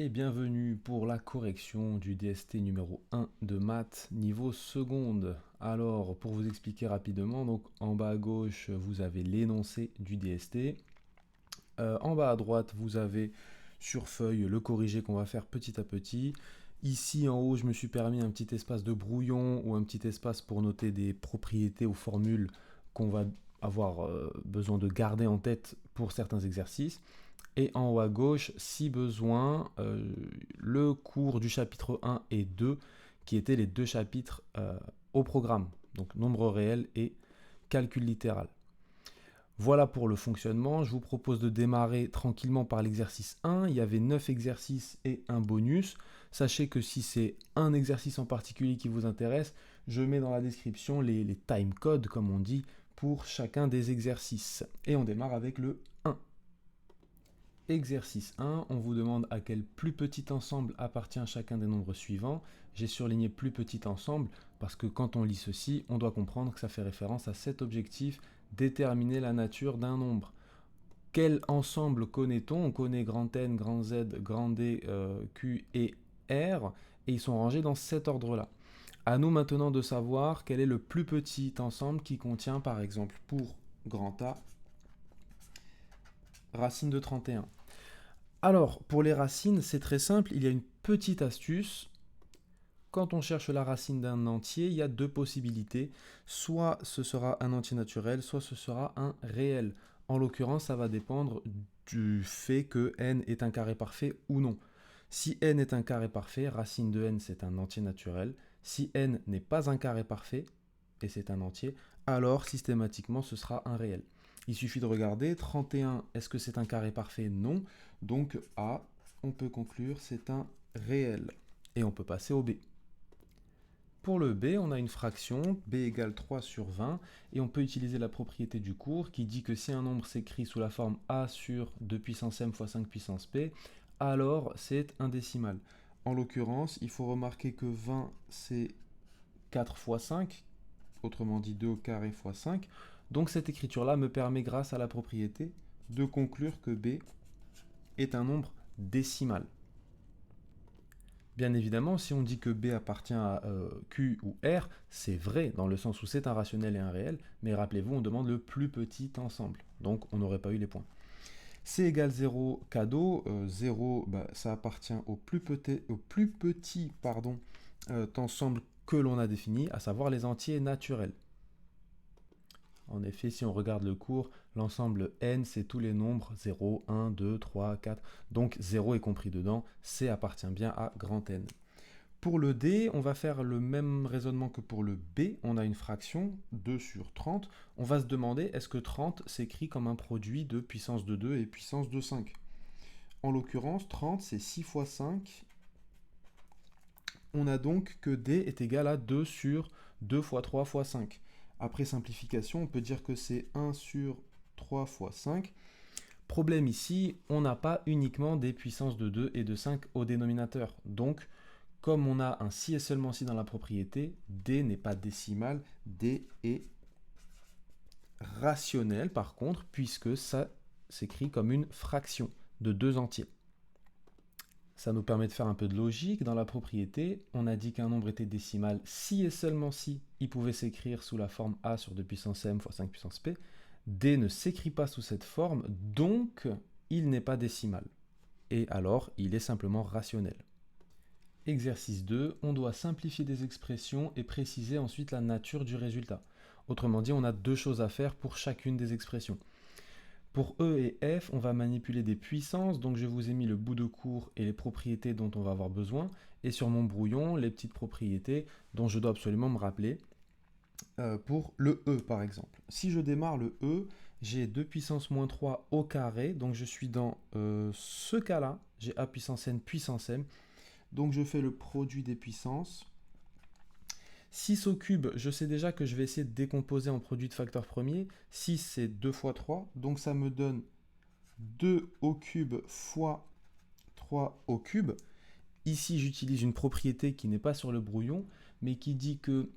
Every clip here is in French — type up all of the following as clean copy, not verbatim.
Et bienvenue pour la correction du DST numéro 1 de maths niveau seconde. Alors, pour vous expliquer rapidement, donc en bas à gauche, vous avez l'énoncé du DST. En bas à droite, vous avez sur feuille le corrigé qu'on va faire petit à petit. Ici en haut, je me suis permis un petit espace de brouillon ou un petit espace pour noter des propriétés ou formules qu'on va avoir besoin de garder en tête pour certains exercices. Et en haut à gauche, si besoin, le cours du chapitre 1 et 2, qui étaient les deux chapitres au programme, donc nombre réel et calcul littéral. Voilà pour le fonctionnement. Je vous propose de démarrer tranquillement par l'exercice 1. Il y avait 9 exercices et un bonus. Sachez que si c'est un exercice en particulier qui vous intéresse, je mets dans la description les time codes, comme on dit, pour chacun des exercices. Et on démarre avec le 1. Exercice 1, on vous demande à quel plus petit ensemble appartient chacun des nombres suivants. J'ai surligné plus petit ensemble parce que quand on lit ceci, on doit comprendre que ça fait référence à cet objectif, déterminer la nature d'un nombre. Quel ensemble connaît-on? On connaît grand N, grand Z, grand D, Q et R, et ils sont rangés dans cet ordre-là. À nous maintenant de savoir quel est le plus petit ensemble qui contient, par exemple, pour grand A, racine de 31. Alors, pour les racines, c'est très simple, il y a une petite astuce. Quand on cherche la racine d'un entier, il y a deux possibilités. Soit ce sera un entier naturel, soit ce sera un réel. En l'occurrence, ça va dépendre du fait que n est un carré parfait ou non. Si n est un carré parfait, racine de n c'est un entier naturel. Si n n'est pas un carré parfait, et c'est un entier, alors systématiquement ce sera un réel. Il suffit de regarder, 31, est-ce que c'est un carré parfait? Non. Donc A, on peut conclure, c'est un réel. Et on peut passer au B. Pour le B, on a une fraction, B égale 3 sur 20, et on peut utiliser la propriété du cours qui dit que si un nombre s'écrit sous la forme A sur 2 puissance m fois 5 puissance p, alors c'est un décimal. En l'occurrence, il faut remarquer que 20, c'est 4 fois 5, autrement dit 2 au carré fois 5. Donc cette écriture-là me permet, grâce à la propriété, de conclure que B est un nombre décimal. Bien évidemment, si on dit que B appartient à Q ou R, c'est vrai, dans le sens où c'est un rationnel et un réel, mais rappelez-vous, on demande le plus petit ensemble, donc on n'aurait pas eu les points. C égale 0, cadeau, 0, ça appartient au plus petit ensemble que l'on a défini, à savoir les entiers naturels. En effet, si on regarde le cours, l'ensemble n, c'est tous les nombres 0, 1, 2, 3, 4. Donc 0 est compris dedans, C appartient bien à grand N. Pour le D, on va faire le même raisonnement que pour le B. On a une fraction, 2 sur 30. On va se demander, est-ce que 30 s'écrit comme un produit de puissance de 2 et puissance de 5? En l'occurrence, 30, c'est 6 fois 5. On a donc que D est égal à 2 sur 2 fois 3 fois 5. Après simplification, on peut dire que c'est 1 sur 3 fois 5. Problème ici, on n'a pas uniquement des puissances de 2 et de 5 au dénominateur. Donc, comme on a un si et seulement si dans la propriété, D n'est pas décimal, D est rationnel par contre, puisque ça s'écrit comme une fraction de 2 entiers. Ça nous permet de faire un peu de logique. Dans la propriété, on a dit qu'un nombre était décimal si et seulement si il pouvait s'écrire sous la forme A sur 2 puissance m fois 5 puissance p. D ne s'écrit pas sous cette forme, donc il n'est pas décimal. Et alors, il est simplement rationnel. Exercice 2, on doit simplifier des expressions et préciser ensuite la nature du résultat. Autrement dit, on a deux choses à faire pour chacune des expressions. Pour E et F, on va manipuler des puissances, donc je vous ai mis le bout de cours et les propriétés dont on va avoir besoin, et sur mon brouillon, les petites propriétés dont je dois absolument me rappeler, pour le E par exemple. Si je démarre le E, j'ai 2 puissance moins 3 au carré, donc je suis dans ce cas-là, j'ai A puissance n puissance m, donc je fais le produit des puissances. 6 au cube, je sais déjà que je vais essayer de décomposer en produit de facteur premier. 6, c'est 2 fois 3, donc ça me donne 2 au cube fois 3 au cube. Ici, j'utilise une propriété qui n'est pas sur le brouillon, mais qui dit que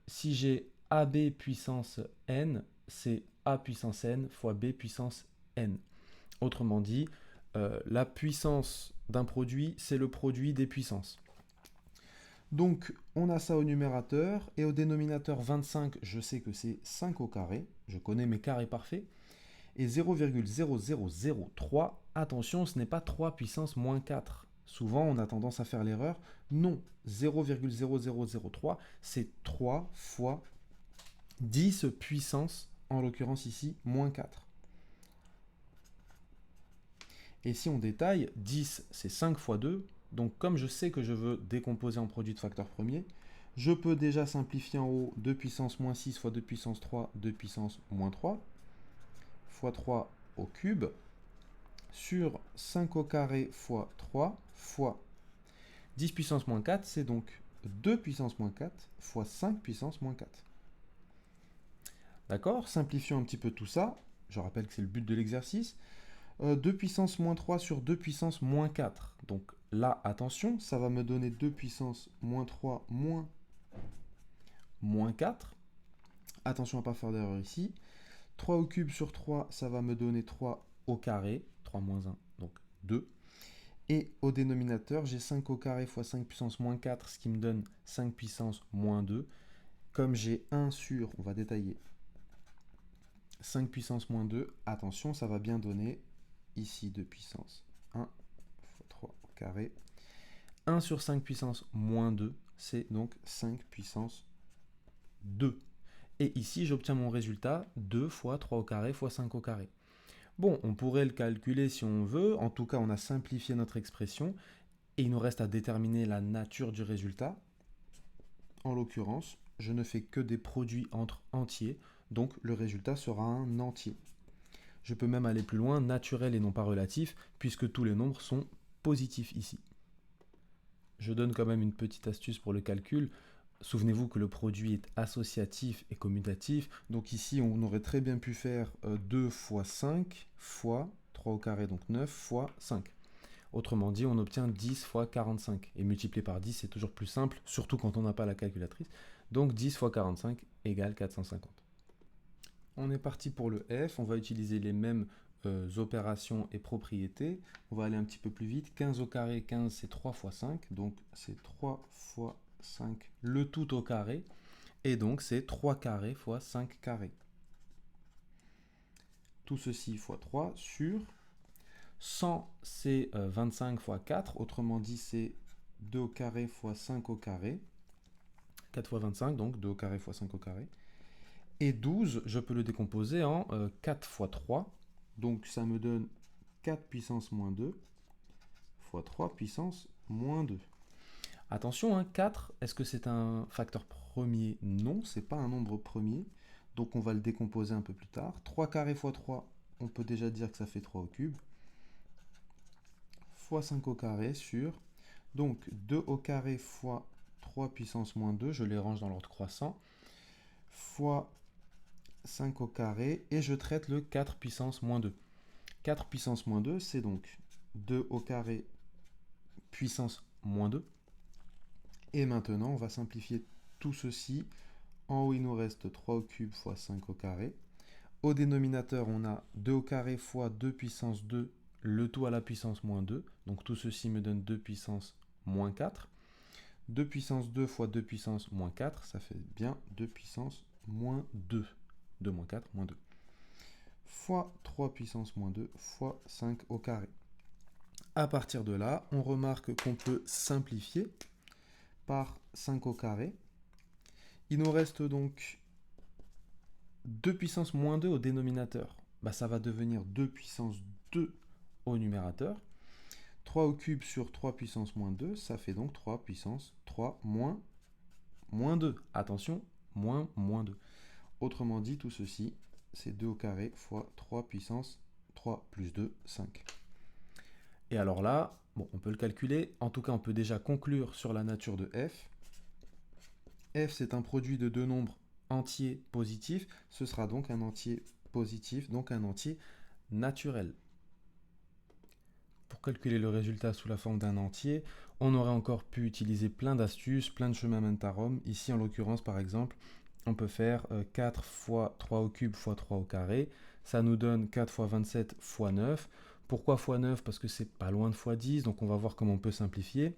si j'ai AB puissance n, c'est A puissance n fois B puissance n. Autrement dit, la puissance d'un produit, c'est le produit des puissances. Donc, on a ça au numérateur, et au dénominateur 25, je sais que c'est 5 au carré, je connais mes carrés parfaits, et 0,0003, attention, ce n'est pas 3 puissance moins 4. Souvent, on a tendance à faire l'erreur. Non, 0,0003, c'est 3 fois 10 puissance, en l'occurrence ici, moins 4. Et si on détaille, 10, c'est 5 fois 2. Donc, comme je sais que je veux décomposer en produit de facteur premier, je peux déjà simplifier en haut 2 puissance moins 6 fois 2 puissance 3, 2 puissance moins 3, fois 3 au cube, sur 5 au carré fois 3, fois 10 puissance moins 4, c'est donc 2 puissance moins 4 fois 5 puissance moins 4. D'accord? Simplifions un petit peu tout ça. Je rappelle que c'est le but de l'exercice. 2 puissance moins 3 sur 2 puissance moins 4. Donc là, attention, ça va me donner 2 puissance moins 3 moins 4. Attention à ne pas faire d'erreur ici. 3 au cube sur 3, ça va me donner 3 au carré. 3 moins 1, donc 2. Et au dénominateur, j'ai 5 au carré fois 5 puissance moins 4, ce qui me donne 5 puissance moins 2. Comme j'ai 1 sur, on va détailler, 5 puissance moins 2, attention, ça va bien donner ici 2 puissance 1 fois 3 au carré. 1 sur 5 puissance moins 2, c'est donc 5 puissance 2. Et ici, j'obtiens mon résultat 2 fois 3 au carré fois 5 au carré. Bon, on pourrait le calculer si on veut. En tout cas, on a simplifié notre expression. Et il nous reste à déterminer la nature du résultat. En l'occurrence, je ne fais que des produits entre entiers. Donc, le résultat sera un entier. Je peux même aller plus loin, naturel et non pas relatif, puisque tous les nombres sont positifs ici. Je donne quand même une petite astuce pour le calcul. Souvenez-vous que le produit est associatif et commutatif. Donc ici, on aurait très bien pu faire 2 fois 5 fois 3 au carré, donc 9 fois 5. Autrement dit, on obtient 10 fois 45. Et multiplié par 10, c'est toujours plus simple, surtout quand on n'a pas la calculatrice. Donc 10 fois 45 égale 450. On est parti pour le F. On va utiliser les mêmes opérations et propriétés. On va aller un petit peu plus vite. 15 au carré, 15 c'est 3 fois 5. Donc c'est 3 fois 5, le tout au carré. Et donc c'est 3 carrés fois 5 carrés. Tout ceci fois 3 sur 100, c'est 25 fois 4. Autrement dit, c'est 2 au carré fois 5 au carré. 4 fois 25, donc 2 au carré fois 5 au carré. Et 12, je peux le décomposer en 4 fois 3. Donc ça me donne 4 puissance moins 2 fois 3 puissance moins 2. Attention, 4, est-ce que c'est un facteur premier? Non, ce n'est pas un nombre premier. Donc on va le décomposer un peu plus tard. 3 carré fois 3, on peut déjà dire que ça fait 3 au cube. Fois 5 au carré sur, donc 2 au carré fois 3 puissance moins 2, je les range dans l'ordre croissant, fois 5 au carré, et je traite le 4 puissance moins 2. 4 puissance moins 2, c'est donc 2 au carré puissance moins 2. Et maintenant, on va simplifier tout ceci. En haut, il nous reste 3 au cube fois 5 au carré. Au dénominateur, on a 2 au carré fois 2 puissance 2, le tout à la puissance moins 2. Donc tout ceci me donne 2 puissance moins 4. 2 puissance 2 fois 2 puissance moins 4, ça fait bien 2 puissance moins 2. 2 moins 4, moins 2. Fois 3 puissance moins 2 fois 5 au carré. À partir de là, on remarque qu'on peut simplifier par 5 au carré. Il nous reste donc 2 puissance moins 2 au dénominateur. Ça va devenir 2 puissance 2 au numérateur. 3 au cube sur 3 puissance moins 2, ça fait donc 3 puissance 3 moins 2. Attention, moins 2. Autrement dit, tout ceci, c'est 2 au carré fois 3 puissance 3 plus 2, 5. Et alors là, bon, on peut le calculer. En tout cas, on peut déjà conclure sur la nature de f. F, c'est un produit de deux nombres entiers positifs. Ce sera donc un entier positif, donc un entier naturel. Pour calculer le résultat sous la forme d'un entier, on aurait encore pu utiliser plein d'astuces, plein de chemins mènent à Rome. Ici, en l'occurrence, par exemple, on peut faire 4 fois 3 au cube fois 3 au carré. Ça nous donne 4 fois 27 fois 9. Pourquoi x9? Parce que c'est pas loin de x10, donc on va voir comment on peut simplifier.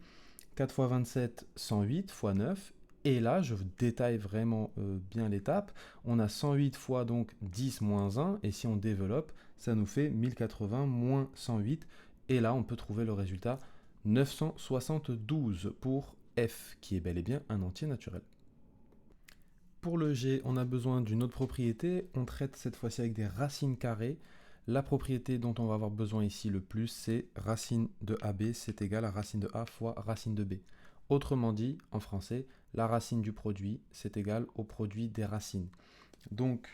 4 x 27, 108 x 9. Et là, je détaille vraiment bien l'étape. On a 108 fois donc 10 moins 1. Et si on développe, ça nous fait 1080 moins 108. Et là, on peut trouver le résultat 972 pour f, qui est bel et bien un entier naturel. Pour le g, on a besoin d'une autre propriété. On traite cette fois-ci avec des racines carrées. La propriété dont on va avoir besoin ici le plus, c'est racine de AB, c'est égal à racine de A fois racine de B. Autrement dit, en français, la racine du produit, c'est égal au produit des racines. Donc,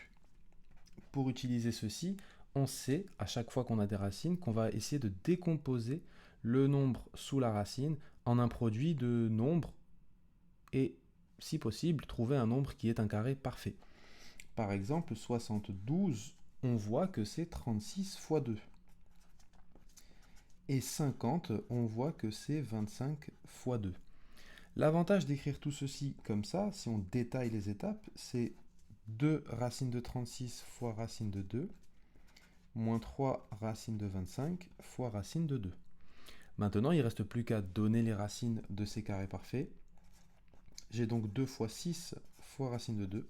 pour utiliser ceci, on sait, à chaque fois qu'on a des racines, qu'on va essayer de décomposer le nombre sous la racine en un produit de nombres et, si possible, trouver un nombre qui est un carré parfait. Par exemple, 72, on voit que c'est 36 fois 2. Et 50, on voit que c'est 25 fois 2. L'avantage d'écrire tout ceci comme ça, si on détaille les étapes, c'est 2 racines de 36 fois racine de 2, moins 3 racines de 25 fois racine de 2. Maintenant, il ne reste plus qu'à donner les racines de ces carrés parfaits. J'ai donc 2 fois 6 fois racine de 2,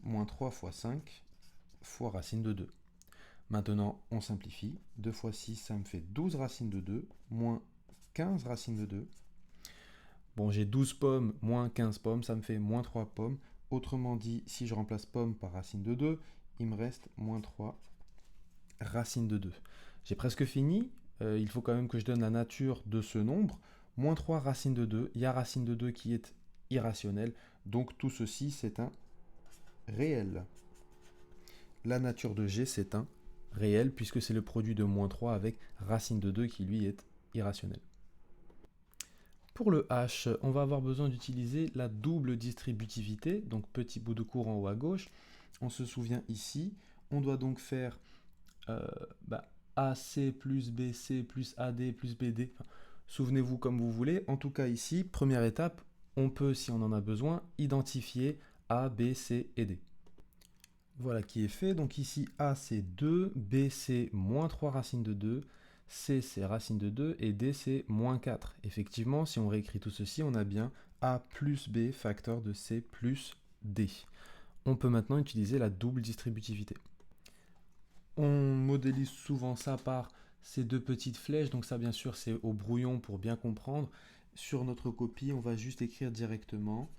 moins 3 fois 5 fois racine de 2. Maintenant, on simplifie. 2 fois 6, ça me fait 12 racines de 2, moins 15 racines de 2. Bon, j'ai 12 pommes, moins 15 pommes, ça me fait moins 3 pommes. Autrement dit, si je remplace pomme par racine de 2, il me reste moins 3 racines de 2. J'ai presque fini. Il faut quand même que je donne la nature de ce nombre. Moins 3 racines de 2. Il y a racine de 2 qui est irrationnelle. Donc tout ceci, c'est un réel. La nature de G, c'est un réel, puisque c'est le produit de moins 3 avec racine de 2 qui, lui, est irrationnel. Pour le H, on va avoir besoin d'utiliser la double distributivité, donc petit bout de cours en haut à gauche. On se souvient ici, on doit donc faire AC plus BC plus AD plus BD. Enfin, souvenez-vous comme vous voulez. En tout cas ici, première étape, on peut, si on en a besoin, identifier A, B, C et D. Voilà qui est fait. Donc ici, A c'est 2, B c'est moins 3 racines de 2, C c'est racine de 2 et D c'est moins 4. Effectivement, si on réécrit tout ceci, on a bien A plus B facteur de C plus D. On peut maintenant utiliser la double distributivité. On modélise souvent ça par ces deux petites flèches, donc ça bien sûr c'est au brouillon pour bien comprendre. Sur notre copie, on va juste écrire directement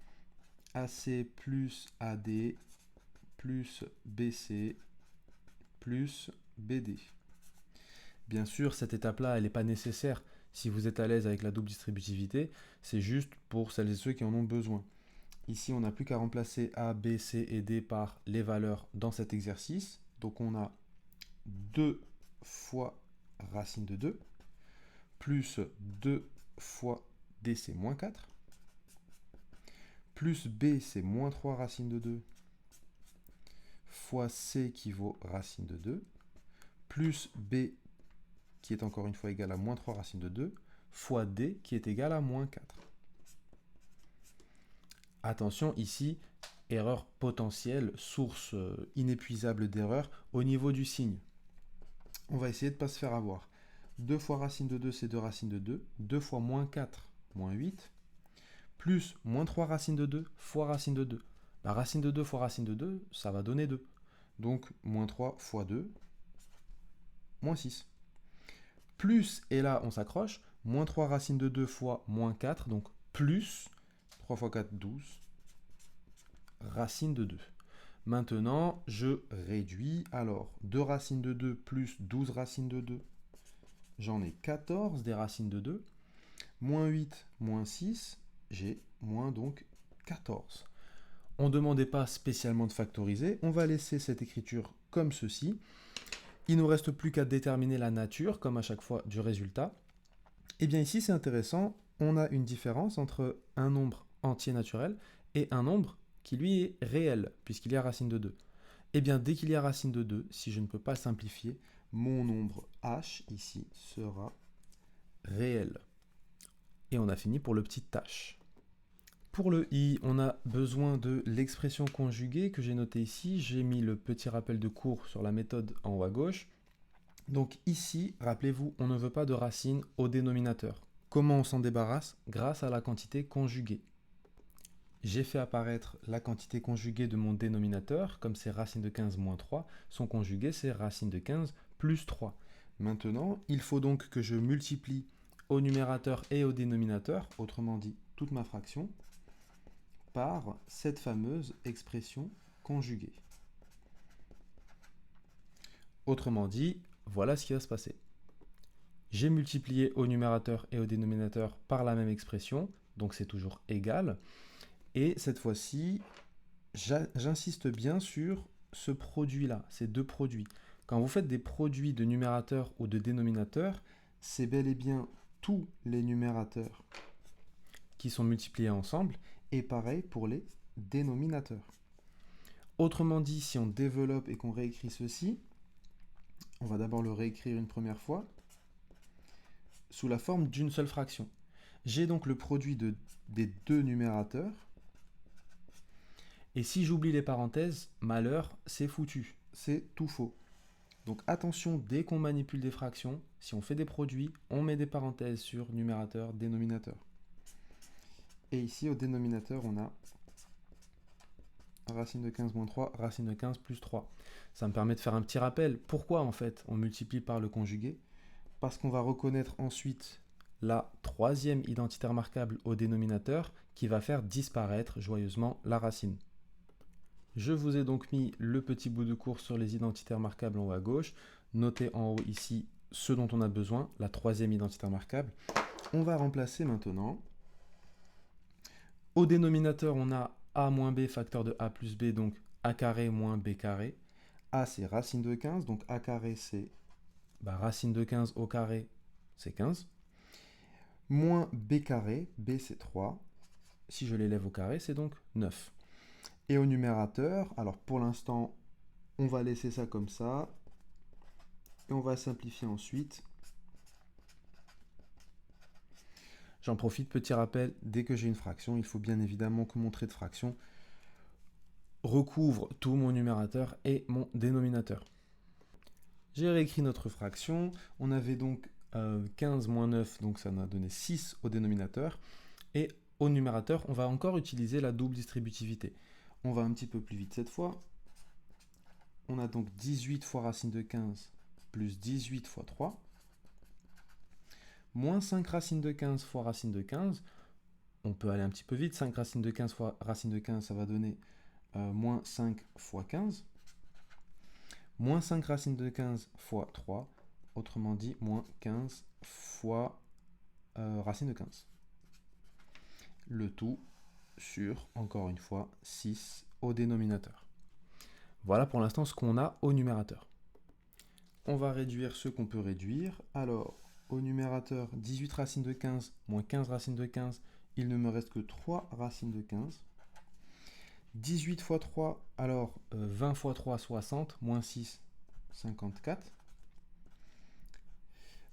AC plus AD plus BC plus BD. Bien sûr, cette étape-là, elle n'est pas nécessaire si vous êtes à l'aise avec la double distributivité, c'est juste pour celles et ceux qui en ont besoin. Ici, on n'a plus qu'à remplacer A, B, C et D par les valeurs dans cet exercice. Donc on a 2 fois racine de 2, plus 2 fois D, c'est moins 4, plus B, c'est moins 3 racine de 2, fois C qui vaut racine de 2, plus B qui est encore une fois égal à moins 3 racine de 2, fois D qui est égal à moins 4. Attention ici, erreur potentielle, source inépuisable d'erreur au niveau du signe. On va essayer de ne pas se faire avoir. 2 fois racine de 2, c'est 2 racines de 2. 2 fois moins 4, moins 8. Plus moins 3 racine de 2 fois racine de 2. La racine de 2 fois racine de 2, ça va donner 2. Donc, moins 3 fois 2, moins 6. Plus, et là, on s'accroche, moins 3 racine de 2 fois moins 4, donc plus 3 fois 4, 12, racine de 2. Maintenant, je réduis. Alors, 2 racines de 2 plus 12 racines de 2. J'en ai 14 des racines de 2. Moins 8, moins 6, j'ai moins donc 14. On ne demandait pas spécialement de factoriser. On va laisser cette écriture comme ceci. Il ne nous reste plus qu'à déterminer la nature, comme à chaque fois, du résultat. Et bien ici, c'est intéressant. On a une différence entre un nombre entier naturel et un nombre qui lui est réel, puisqu'il y a racine de 2. Et bien dès qu'il y a racine de 2, si je ne peux pas simplifier, mon nombre h ici sera réel. Et on a fini pour le petit h. Pour le i, on a besoin de l'expression conjuguée que j'ai notée ici. J'ai mis le petit rappel de cours sur la méthode en haut à gauche. Donc ici, rappelez-vous, on ne veut pas de racine au dénominateur. Comment on s'en débarrasse? Grâce à la quantité conjuguée. J'ai fait apparaître la quantité conjuguée de mon dénominateur, comme c'est racine de 15 moins 3, son conjugué c'est racine de 15 plus 3. Maintenant, il faut donc que je multiplie au numérateur et au dénominateur, autrement dit toute ma fraction, par cette fameuse expression conjuguée. Autrement dit, voilà ce qui va se passer. J'ai multiplié au numérateur et au dénominateur par la même expression, donc c'est toujours égal. Et cette fois-ci, j'insiste bien sur ce produit-là, ces deux produits. Quand vous faites des produits de numérateur ou de dénominateur, c'est bel et bien tous les numérateurs qui sont multipliés ensemble, et pareil pour les dénominateurs. Autrement dit, si on développe et qu'on réécrit ceci, on va d'abord le réécrire une première fois, sous la forme d'une seule fraction. J'ai donc le produit des deux numérateurs, et si j'oublie les parenthèses, malheur, c'est foutu, c'est tout faux. Donc attention, dès qu'on manipule des fractions, si on fait des produits, on met des parenthèses sur numérateur, dénominateur. Et ici, au dénominateur, on a racine de 15 moins 3, racine de 15 plus 3. Ça me permet de faire un petit rappel. Pourquoi, en fait, on multiplie par le conjugué? Parce qu'on va reconnaître ensuite la troisième identité remarquable au dénominateur qui va faire disparaître joyeusement la racine. Je vous ai donc mis le petit bout de cours sur les identités remarquables en haut à gauche. Notez en haut ici ce dont on a besoin, la troisième identité remarquable. On va remplacer maintenant. Au dénominateur, on a a moins b facteur de a plus b, donc a carré moins b carré. A, c'est racine de 15, donc a carré, c'est racine de 15 au carré, c'est 15. Moins b carré, b c'est 3. Si je l'élève au carré, c'est donc 9. Et au numérateur, alors pour l'instant, on va laisser ça comme ça. Et on va simplifier ensuite. J'en profite, petit rappel, dès que j'ai une fraction, il faut bien évidemment que mon trait de fraction recouvre tout mon numérateur et mon dénominateur. J'ai réécrit notre fraction. On avait donc 15 moins 9, donc ça nous a donné 6 au dénominateur. Et au numérateur, on va encore utiliser la double distributivité. On va un petit peu plus vite cette fois. On a donc 18 fois racine de 15 plus 18 fois 3. Moins 5 racine de 15 fois racine de 15. On peut aller un petit peu vite. 5 racine de 15 fois racine de 15, ça va donner moins 5 fois 15. Moins 5 racine de 15 fois 3. Autrement dit, moins 15 fois racine de 15. Le tout sur, encore une fois, 6 au dénominateur. Voilà pour l'instant ce qu'on a au numérateur. On va réduire ce qu'on peut réduire. Alors, au numérateur, 18 racines de 15 moins 15 racines de 15, il ne me reste que 3 racines de 15. 18 fois 3, alors 20 fois 3, 60, moins 6, 54.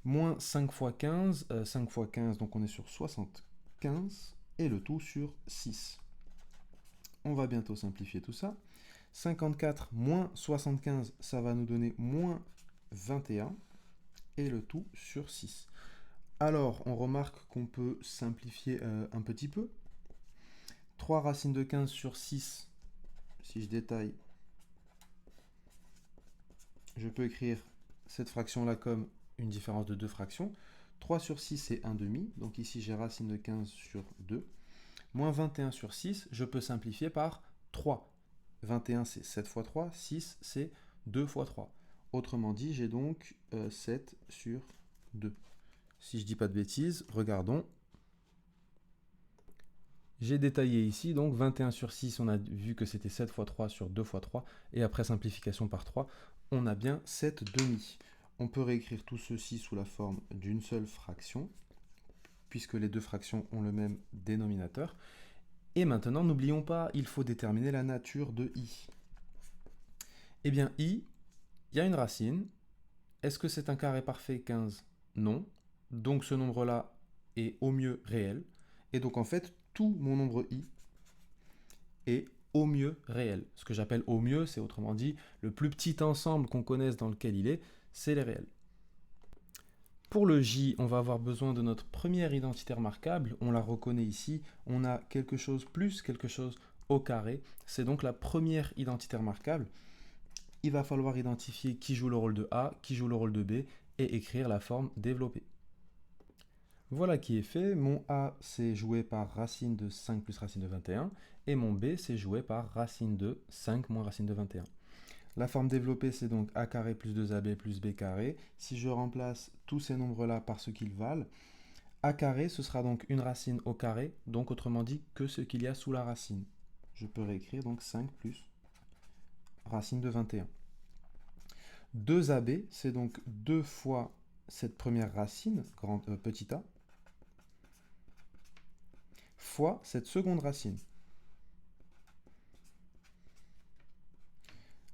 Moins 5 fois 15, 5 fois 15, donc on est sur 75, et le tout sur 6. On va bientôt simplifier tout ça. 54 moins 75, ça va nous donner moins 21, et le tout sur 6. Alors, on remarque qu'on peut simplifier un petit peu. 3 racines de 15 sur 6, si je détaille, je peux écrire cette fraction-là comme une différence de deux fractions. 3 sur 6, c'est 1,5, donc ici j'ai racine de 15 sur 2. Moins 21 sur 6, je peux simplifier par 3. 21, c'est 7 fois 3, 6, c'est 2 fois 3. Autrement dit, j'ai donc 7 sur 2. Si je ne dis pas de bêtises, regardons. J'ai détaillé ici, donc 21 sur 6, on a vu que c'était 7 fois 3 sur 2 fois 3, et après simplification par 3, on a bien 7 demi. On peut réécrire tout ceci sous la forme d'une seule fraction, puisque les deux fractions ont le même dénominateur. Et maintenant, n'oublions pas, il faut déterminer la nature de i. Eh bien, i, il y a une racine. Est-ce que c'est un carré parfait 15? Non. Donc ce nombre-là est au mieux réel. Et donc en fait, tout mon nombre i est au mieux réel. Ce que j'appelle au mieux, c'est autrement dit, le plus petit ensemble qu'on connaisse dans lequel il est, c'est les réels. Pour le j, on va avoir besoin de notre première identité remarquable. On la reconnaît ici. On a quelque chose plus quelque chose au carré. C'est donc la première identité remarquable. Il va falloir identifier qui joue le rôle de A, qui joue le rôle de B, et écrire la forme développée. Voilà qui est fait. Mon A, c'est joué par racine de 5 plus racine de 21, et mon B, c'est joué par racine de 5 moins racine de 21. La forme développée, c'est donc a carré plus 2ab plus b carré. Si je remplace tous ces nombres-là par ce qu'ils valent, a carré, ce sera donc une racine au carré, donc autrement dit que ce qu'il y a sous la racine. Je peux réécrire donc 5 plus racine de 21. 2ab, c'est donc 2 fois cette première racine, petit a, fois cette seconde racine.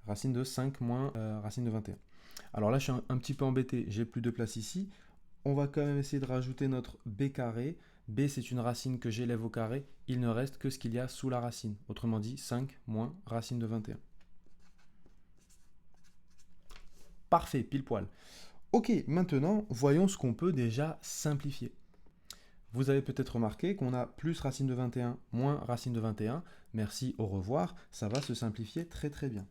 Racine de 5 moins racine de 21. Alors là, je suis un petit peu embêté, j'ai plus de place ici. On va quand même essayer de rajouter notre b carré. B, c'est une racine que j'élève au carré. Il ne reste que ce qu'il y a sous la racine. Autrement dit, 5 moins racine de 21. Parfait, pile poil. Ok, maintenant, voyons ce qu'on peut déjà simplifier. Vous avez peut-être remarqué qu'on a plus racine de 21 moins racine de 21. Merci, au revoir. Ça va se simplifier très très bien.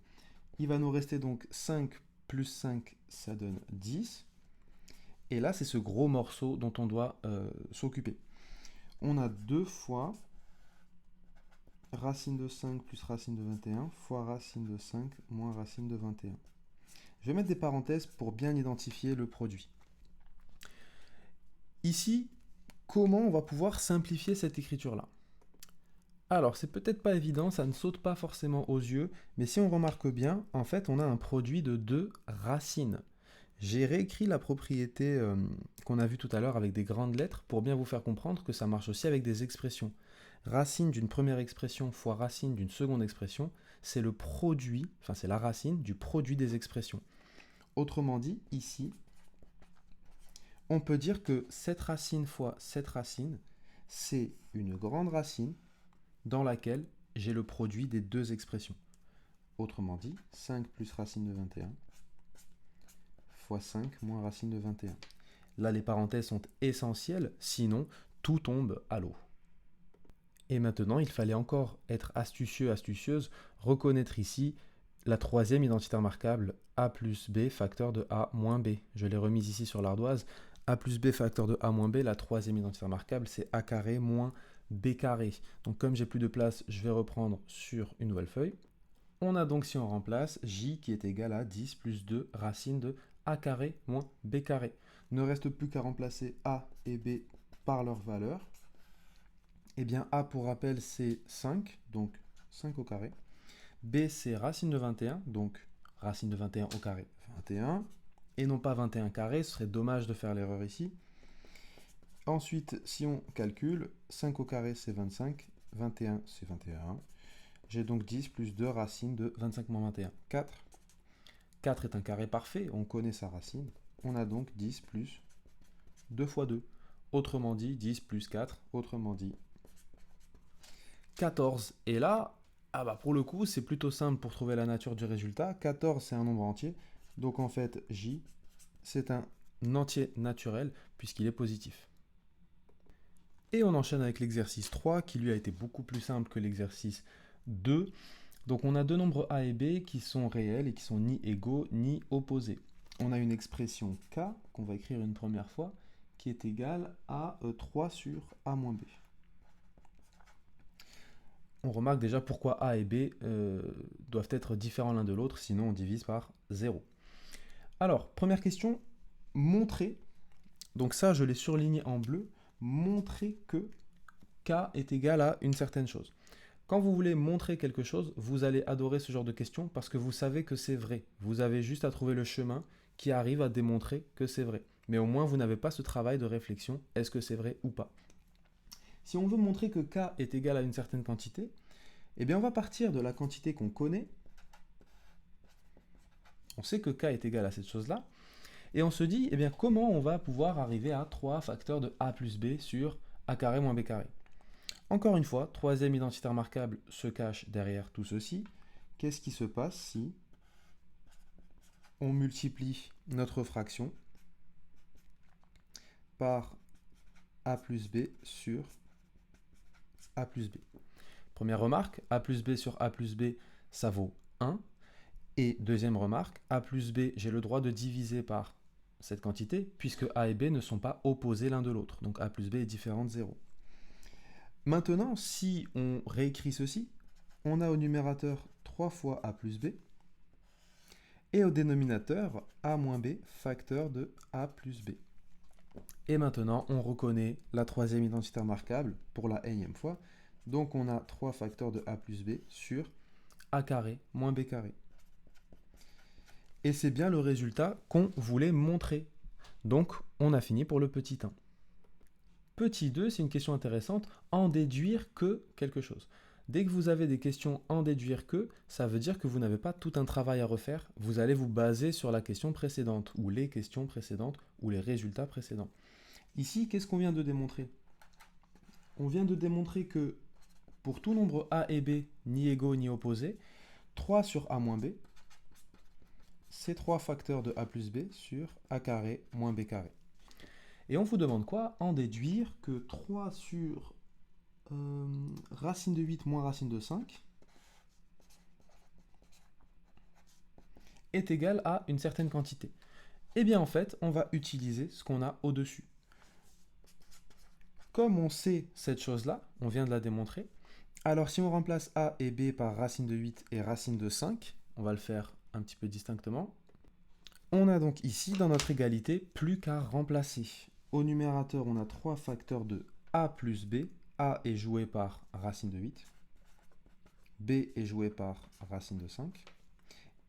Il va nous rester donc 5 plus 5, ça donne 10. Et là, c'est ce gros morceau dont on doit s'occuper. On a 2 fois racine de 5 plus racine de 21 fois racine de 5 moins racine de 21. Je vais mettre des parenthèses pour bien identifier le produit. Ici, comment on va pouvoir simplifier cette écriture-là? Alors, c'est peut-être pas évident, ça ne saute pas forcément aux yeux, mais si on remarque bien, en fait, on a un produit de 2 racines. J'ai réécrit la propriété qu'on a vue tout à l'heure avec des grandes lettres pour bien vous faire comprendre que ça marche aussi avec des expressions. Racine d'une première expression fois racine d'une seconde expression, c'est le produit, enfin c'est la racine du produit des expressions. Autrement dit, ici, on peut dire que cette racine fois cette racine, c'est une grande racine dans laquelle j'ai le produit des deux expressions. Autrement dit, 5 plus racine de 21 fois 5 moins racine de 21. Là, les parenthèses sont essentielles, sinon tout tombe à l'eau. Et maintenant, il fallait encore être astucieux, astucieuse, reconnaître ici la troisième identité remarquable, a plus b facteur de a moins b. Je l'ai remise ici sur l'ardoise. A plus b facteur de a moins b, la troisième identité remarquable, c'est a carré moins b carré. Donc comme j'ai plus de place, je vais reprendre sur une nouvelle feuille. On a donc, si on remplace, j qui est égal à 10 plus 2 racine de a carré moins b carré. Ne reste plus qu'à remplacer a et b par leur valeur. Eh bien, a pour rappel, c'est 5, donc 5 au carré. B, c'est racine de 21, donc racine de 21 au carré, 21. Et non pas 21 carré, ce serait dommage de faire l'erreur ici. Ensuite, si on calcule, 5 au carré, c'est 25. 21, c'est 21. J'ai donc 10 plus 2 racines de 25 moins 21. 4. 4 est un carré parfait, on connaît sa racine. On a donc 10 plus 2 fois 2. Autrement dit, 10 plus 4, autrement dit 14. Et là, pour le coup, c'est plutôt simple pour trouver la nature du résultat. 14, c'est un nombre entier. Donc en fait, j, c'est un entier naturel puisqu'il est positif. Et on enchaîne avec l'exercice 3 qui lui a été beaucoup plus simple que l'exercice 2. Donc on a deux nombres a et b qui sont réels et qui sont ni égaux ni opposés. On a une expression k qu'on va écrire une première fois qui est égale à 3 sur a moins b. On remarque déjà pourquoi a et b doivent être différents l'un de l'autre, sinon on divise par 0. Alors, première question, montrer, donc ça je l'ai surligné en bleu, montrer que k est égal à une certaine chose. Quand vous voulez montrer quelque chose, vous allez adorer ce genre de questions parce que vous savez que c'est vrai. Vous avez juste à trouver le chemin qui arrive à démontrer que c'est vrai. Mais au moins, vous n'avez pas ce travail de réflexion, est-ce que c'est vrai ou pas. Si on veut montrer que k est égal à une certaine quantité, eh bien on va partir de la quantité qu'on connaît. On sait que k est égal à cette chose-là. Et on se dit, eh bien comment on va pouvoir arriver à 3 facteurs de a plus b sur a carré moins b carré. Encore une fois, troisième identité remarquable se cache derrière tout ceci. Qu'est-ce qui se passe si on multiplie notre fraction par a plus b sur a plus b. Première remarque, a plus b sur a plus b, ça vaut 1. Et deuxième remarque, a plus b, j'ai le droit de diviser par cette quantité, puisque a et b ne sont pas opposés l'un de l'autre. Donc a plus b est différent de 0. Maintenant, si on réécrit ceci, on a au numérateur 3 fois a plus b, et au dénominateur a moins b, facteur de a plus b. Et maintenant, on reconnaît la troisième identité remarquable pour la énième fois. Donc on a 3 facteurs de a plus b sur a carré moins b carré. Et c'est bien le résultat qu'on voulait montrer. Donc on a fini pour le petit 1. Petit 2, c'est une question intéressante, en déduire que quelque chose. Dès que vous avez des questions en déduire que, ça veut dire que vous n'avez pas tout un travail à refaire, vous allez vous baser sur la question précédente, ou les questions précédentes, ou les résultats précédents. Ici, qu'est-ce qu'on vient de démontrer? On vient de démontrer que pour tout nombre a et b, ni égaux ni opposés, 3 sur a moins b, c'est 3 facteurs de a plus b sur a carré moins b carré. Et on vous demande quoi? En déduire que 3 sur racine de 8 moins racine de 5 est égal à une certaine quantité. Eh bien en fait, on va utiliser ce qu'on a au-dessus. Comme on sait cette chose-là, on vient de la démontrer, alors si on remplace a et b par racine de 8 et racine de 5, on va le faire un petit peu distinctement, on a donc ici, dans notre égalité, plus qu'à remplacer. Au numérateur, on a 3 facteurs de a plus b. A est joué par racine de 8. B est joué par racine de 5.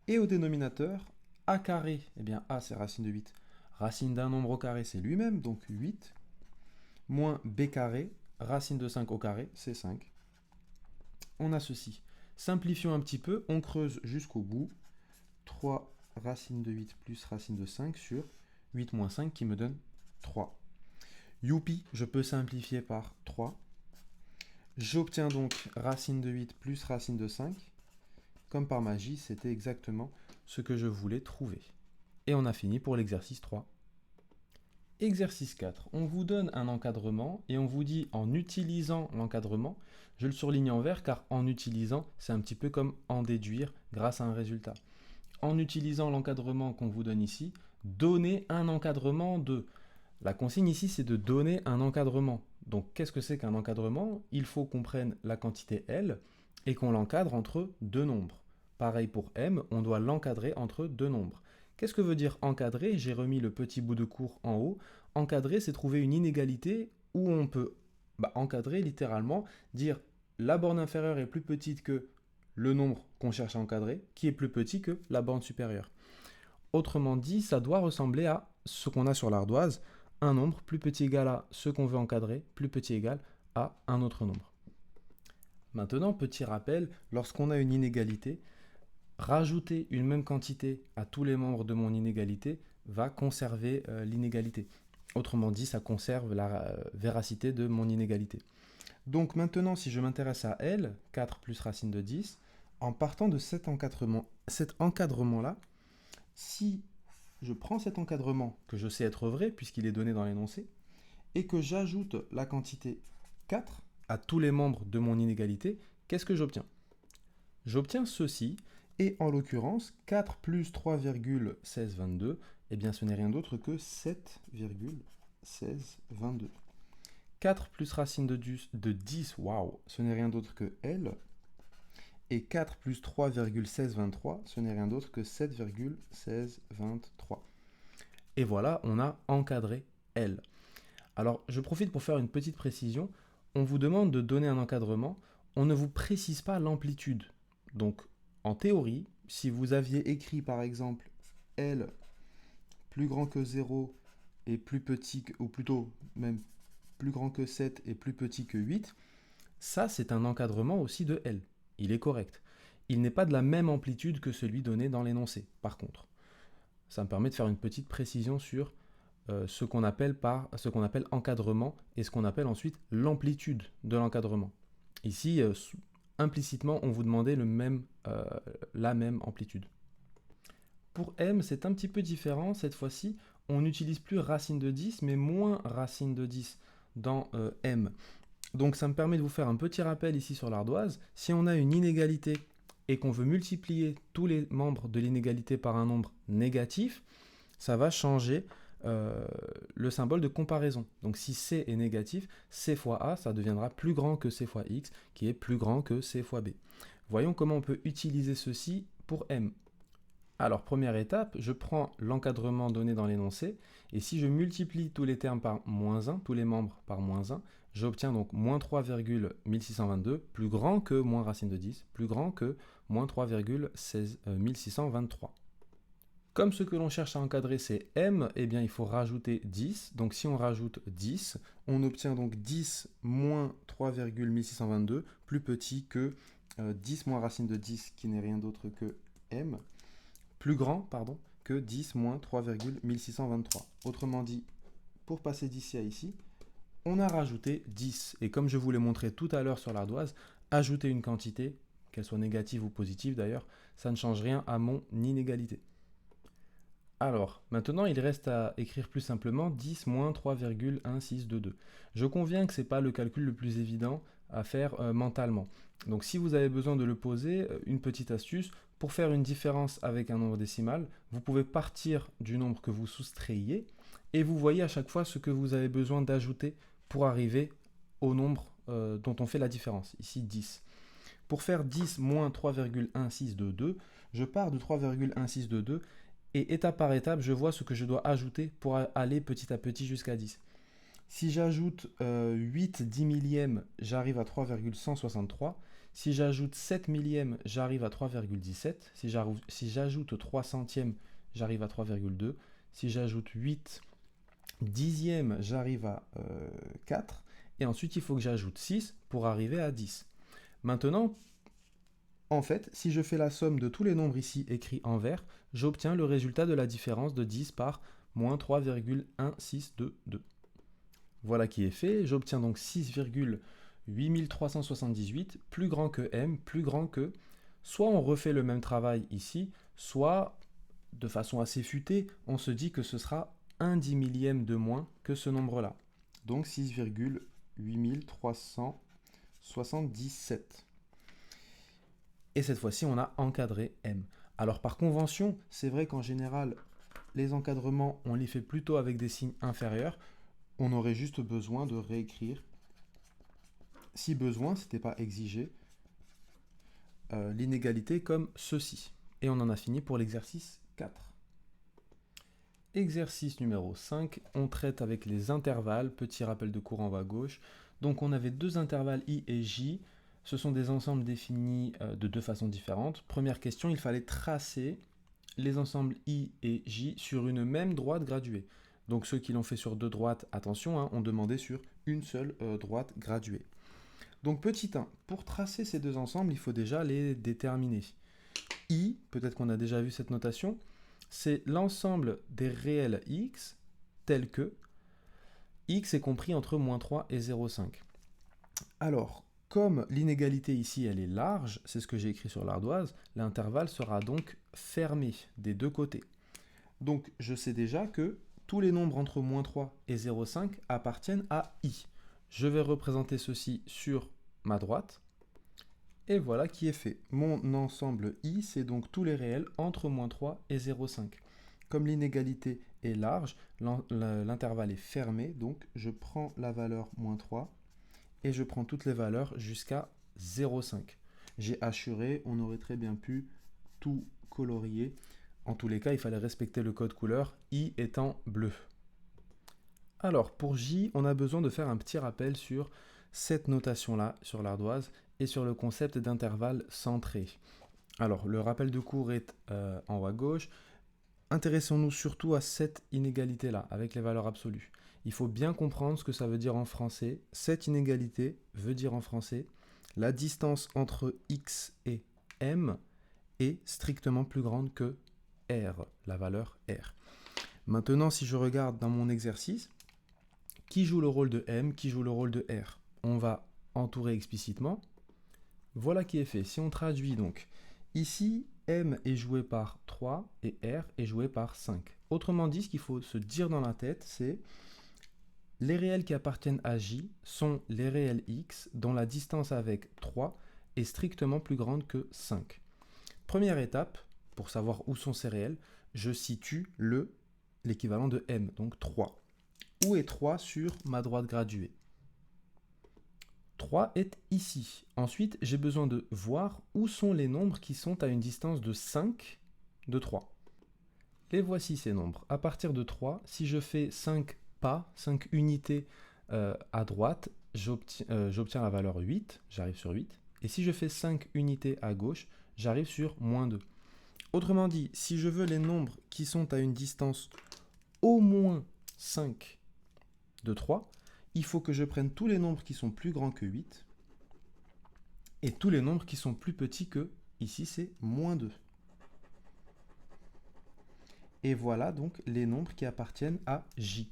Et au dénominateur, a carré, eh bien a c'est racine de 8. Racine d'un nombre au carré, c'est lui-même, donc 8. Moins b carré, racine de 5 au carré, c'est 5. On a ceci. Simplifions un petit peu, on creuse jusqu'au bout. 3 racine de 8 plus racine de 5 sur 8 moins 5 qui me donne 3. Youpi, je peux simplifier par 3. J'obtiens donc racine de 8 plus racine de 5. Comme par magie, c'était exactement ce que je voulais trouver. Et on a fini pour l'exercice 3. Exercice 4. On vous donne un encadrement et on vous dit en utilisant l'encadrement, je le surligne en vert car en utilisant, c'est un petit peu comme en déduire grâce à un résultat. En utilisant l'encadrement qu'on vous donne ici, donnez un encadrement de... La consigne ici, c'est de donner un encadrement. Donc, qu'est-ce que c'est qu'un encadrement? Il faut qu'on prenne la quantité L et qu'on l'encadre entre deux nombres. Pareil pour M, on doit l'encadrer entre deux nombres. Qu'est-ce que veut dire encadrer? J'ai remis le petit bout de cours en haut. Encadrer, c'est trouver une inégalité où on peut encadrer littéralement, dire la borne inférieure est plus petite que le nombre qu'on cherche à encadrer, qui est plus petit que la borne supérieure. Autrement dit, ça doit ressembler à ce qu'on a sur l'ardoise, un nombre plus petit égal à ce qu'on veut encadrer, plus petit égal à un autre nombre. Maintenant, petit rappel, lorsqu'on a une inégalité, rajouter une même quantité à tous les membres de mon inégalité va conserver l'inégalité. Autrement dit, ça conserve la véracité de mon inégalité. Donc maintenant, si je m'intéresse à L, 4 plus racine de 10, en partant de cet encadrement-là, si je prends cet encadrement, que je sais être vrai, puisqu'il est donné dans l'énoncé, et que j'ajoute la quantité 4 à tous les membres de mon inégalité, qu'est-ce que j'obtiens? J'obtiens ceci, et en l'occurrence, 4 plus 3,1622, eh bien ce n'est rien d'autre que 7,1622. 4 plus racine de 10, waouh, ce n'est rien d'autre que L. Et 4 plus 3,1623, ce n'est rien d'autre que 7,1623. Et voilà, on a encadré L. Alors, je profite pour faire une petite précision. On vous demande de donner un encadrement. On ne vous précise pas l'amplitude. Donc, en théorie, si vous aviez écrit par exemple L plus grand que 0 et plus petit, ou plutôt même plus grand que 7 et plus petit que 8, ça c'est un encadrement aussi de L. Il est correct. Il n'est pas de la même amplitude que celui donné dans l'énoncé, par contre. Ça me permet de faire une petite précision sur ce qu'on appelle encadrement et ce qu'on appelle ensuite l'amplitude de l'encadrement. Ici, implicitement, on vous demandait la même amplitude. Pour M, c'est un petit peu différent. Cette fois-ci, on n'utilise plus racine de 10, mais moins racine de 10 dans m. Donc ça me permet de vous faire un petit rappel ici sur l'ardoise. Si on a une inégalité et qu'on veut multiplier tous les membres de l'inégalité par un nombre négatif, ça va changer le symbole de comparaison. Donc si C est négatif, C fois A, ça deviendra plus grand que C fois X, qui est plus grand que C fois B. Voyons comment on peut utiliser ceci pour M. Alors, première étape, je prends l'encadrement donné dans l'énoncé, et si je multiplie tous les termes par moins 1, tous les membres par moins 1, j'obtiens donc moins 3,1622, plus grand que moins racine de 10, plus grand que moins 3,1623. Comme ce que l'on cherche à encadrer c'est m, eh bien il faut rajouter 10. Donc si on rajoute 10, on obtient donc 10 moins 3,1622, plus petit que 10 moins racine de 10, qui n'est rien d'autre que m, plus grand, pardon, que 10 moins 3,1623. Autrement dit, pour passer d'ici à ici, on a rajouté 10. Et comme je vous l'ai montré tout à l'heure sur l'ardoise, ajouter une quantité, qu'elle soit négative ou positive d'ailleurs, ça ne change rien à mon inégalité. Alors, maintenant, il reste à écrire plus simplement 10 moins 3,1622. Je conviens que ce n'est pas le calcul le plus évident à faire mentalement. Donc, si vous avez besoin de le poser, une petite astuce, pour faire une différence avec un nombre décimal, vous pouvez partir du nombre que vous soustrayez et vous voyez à chaque fois ce que vous avez besoin d'ajouter pour arriver au nombre dont on fait la différence, ici 10. Pour faire 10 moins 3,1622, je pars de 3,1622 et étape par étape, je vois ce que je dois ajouter pour aller petit à petit jusqu'à 10. Si j'ajoute 8 10 millièmes, j'arrive à 3,163. Si j'ajoute 7 millièmes, j'arrive à 3,17. Si j'ajoute 3 centièmes, j'arrive à 3,2. Si j'ajoute 8 dixièmes, j'arrive à 4. Et ensuite, il faut que j'ajoute 6 pour arriver à 10. Maintenant, en fait, si je fais la somme de tous les nombres ici écrits en vert, j'obtiens le résultat de la différence de 10 par moins 3,1622. Voilà qui est fait. J'obtiens donc 6,8378, plus grand que m, plus grand que... Soit on refait le même travail ici, soit, de façon assez futée, on se dit que ce sera 1 dix millième de moins que ce nombre-là. Donc 6,8377. Et cette fois-ci, on a encadré m. Alors par convention, c'est vrai qu'en général, les encadrements, on les fait plutôt avec des signes inférieurs. On aurait juste besoin de réécrire, si besoin, ce n'était pas exigé, l'inégalité comme ceci. Et on en a fini pour l'exercice 4. Exercice numéro 5, on traite avec les intervalles, petit rappel de cours en haut à gauche. Donc on avait deux intervalles i et j. Ce sont des ensembles définis de deux façons différentes. Première question, il fallait tracer les ensembles I et J sur une même droite graduée. Donc ceux qui l'ont fait sur deux droites, attention, hein, ont demandé sur une seule droite graduée. Donc petit 1, pour tracer ces deux ensembles, il faut déjà les déterminer. I, peut-être qu'on a déjà vu cette notation, c'est l'ensemble des réels x tels que x est compris entre moins 3 et 0,5. Alors, comme l'inégalité ici, elle est large, c'est ce que j'ai écrit sur l'ardoise, l'intervalle sera donc fermé des deux côtés. Donc, je sais déjà que tous les nombres entre moins 3 et 0,5 appartiennent à i. Je vais représenter ceci sur ma droite. Et voilà qui est fait. Mon ensemble i, c'est donc tous les réels entre moins 3 et 0,5. Comme l'inégalité est large, l'intervalle est fermé, donc je prends la valeur moins 3 et je prends toutes les valeurs jusqu'à 0,5. J'ai assuré, on aurait très bien pu tout colorier. En tous les cas, il fallait respecter le code couleur, I étant bleu. Alors, pour J, on a besoin de faire un petit rappel sur cette notation-là, sur l'ardoise, et sur le concept d'intervalle centré. Alors, le rappel de cours est en haut à gauche. Intéressons-nous surtout à cette inégalité-là, avec les valeurs absolues. Il faut bien comprendre ce que ça veut dire en français. Cette inégalité veut dire en français la distance entre x et m est strictement plus grande que r, la valeur r. Maintenant, si je regarde dans mon exercice, qui joue le rôle de m, qui joue le rôle de r? On va entourer explicitement. Voilà qui est fait. Si on traduit donc, ici, m est joué par 3 et r est joué par 5. Autrement dit, ce qu'il faut se dire dans la tête, c'est les réels qui appartiennent à J sont les réels X dont la distance avec 3 est strictement plus grande que 5. Première étape, pour savoir où sont ces réels, je situe l'équivalent de M, donc 3. Où est 3 sur ma droite graduée? 3 est ici. Ensuite, j'ai besoin de voir où sont les nombres qui sont à une distance de 5 de 3. Les voici ces nombres. À partir de 3, si je fais 5 pas, 5 unités à droite, j'obtiens la valeur 8, j'arrive sur 8. Et si je fais 5 unités à gauche, j'arrive sur moins 2. Autrement dit, si je veux les nombres qui sont à une distance au moins 5 de 3, il faut que je prenne tous les nombres qui sont plus grands que 8 et tous les nombres qui sont plus petits que, ici c'est moins 2. Et voilà donc les nombres qui appartiennent à J.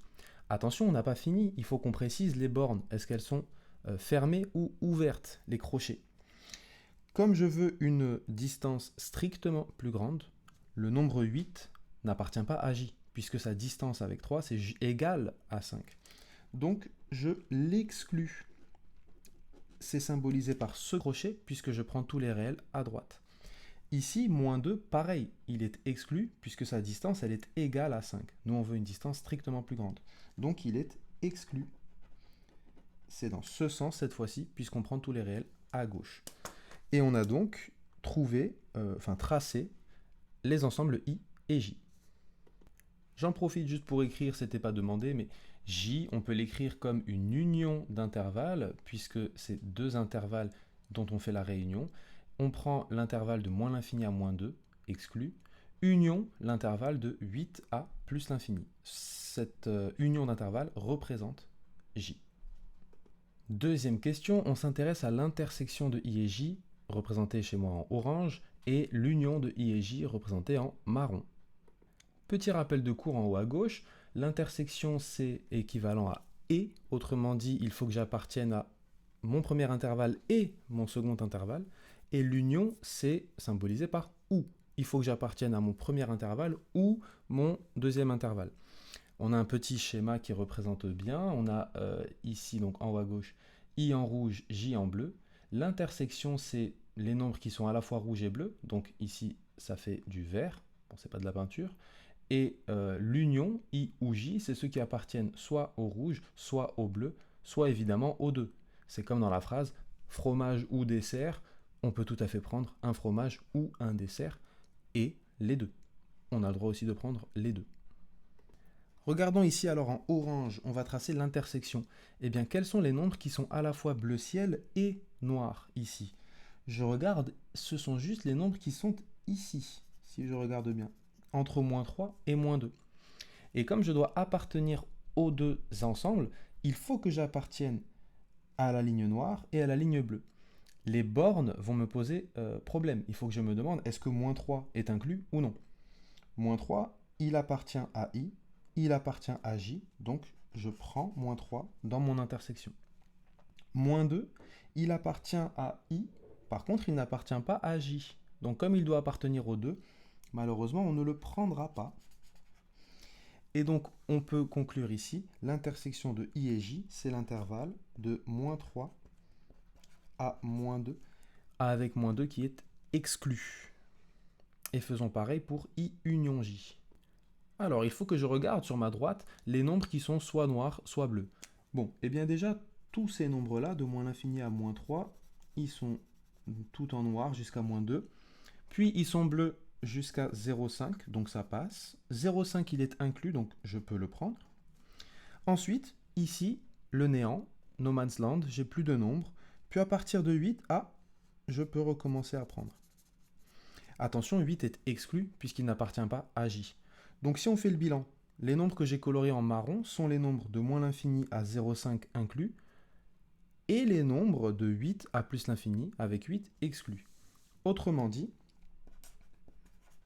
Attention, on n'a pas fini, il faut qu'on précise les bornes. Est-ce qu'elles sont fermées ou ouvertes, les crochets? Comme je veux une distance strictement plus grande, le nombre 8 n'appartient pas à J, puisque sa distance avec 3, c'est égal à 5. Donc, je l'exclus. C'est symbolisé par ce crochet, puisque je prends tous les réels à droite. Ici, moins 2, pareil, il est exclu, puisque sa distance, elle est égale à 5. Nous, on veut une distance strictement plus grande. Donc, il est exclu. C'est dans ce sens, cette fois-ci, puisqu'on prend tous les réels à gauche. Et on a donc tracé les ensembles I et J. J'en profite juste pour écrire, c'était pas demandé, mais J, on peut l'écrire comme une union d'intervalles, puisque c'est deux intervalles dont on fait la réunion. On prend l'intervalle de moins l'infini à moins 2, exclu, union l'intervalle de 8 à plus l'infini. Cette union d'intervalles représente J. Deuxième question, on s'intéresse à l'intersection de I et J, représentée chez moi en orange, et l'union de I et J, représentée en marron. Petit rappel de cours en haut à gauche, l'intersection c'est équivalent à et, autrement dit, il faut que j'appartienne à mon premier intervalle et mon second intervalle, et l'union c'est symbolisé par ou. Il faut que j'appartienne à mon premier intervalle ou mon deuxième intervalle. On a un petit schéma qui représente bien, on a ici donc en haut à gauche I en rouge, J en bleu. L'intersection c'est les nombres qui sont à la fois rouge et bleu, donc ici ça fait du vert, bon c'est pas de la peinture. Et l'union, I ou J, c'est ceux qui appartiennent soit au rouge, soit au bleu, soit évidemment aux deux. C'est comme dans la phrase fromage ou dessert, on peut tout à fait prendre un fromage ou un dessert, et les deux. On a le droit aussi de prendre les deux. Regardons ici alors en orange, on va tracer l'intersection. Eh bien, quels sont les nombres qui sont à la fois bleu ciel et noir ici? Je regarde, ce sont juste les nombres qui sont ici, si je regarde bien, entre moins 3 et moins 2. Et comme je dois appartenir aux deux ensembles, il faut que j'appartienne à la ligne noire et à la ligne bleue. Les bornes vont me poser problème. Il faut que je me demande, est-ce que moins 3 est inclus ou non? Moins 3, il appartient à I, il appartient à J, donc je prends moins 3 dans mon intersection. Moins 2, il appartient à I, par contre il n'appartient pas à J. Donc comme il doit appartenir aux deux, malheureusement on ne le prendra pas. Et donc on peut conclure ici, l'intersection de I et J, c'est l'intervalle de moins 3 à moins 2, avec moins 2 qui est exclu. Et faisons pareil pour I union J. Alors, il faut que je regarde sur ma droite les nombres qui sont soit noirs, soit bleus. Bon, et bien déjà, tous ces nombres-là, de moins l'infini à moins 3, ils sont tout en noir jusqu'à moins 2. Puis, ils sont bleus jusqu'à 0,5, donc ça passe. 0,5, il est inclus, donc je peux le prendre. Ensuite, ici, le néant, no man's land, j'ai plus de nombres. Puis à partir de 8, je peux recommencer à prendre. Attention, 8 est exclu puisqu'il n'appartient pas à J. Donc si on fait le bilan, les nombres que j'ai colorés en marron sont les nombres de moins l'infini à 0,5 inclus et les nombres de 8 à plus l'infini avec 8 exclus. Autrement dit,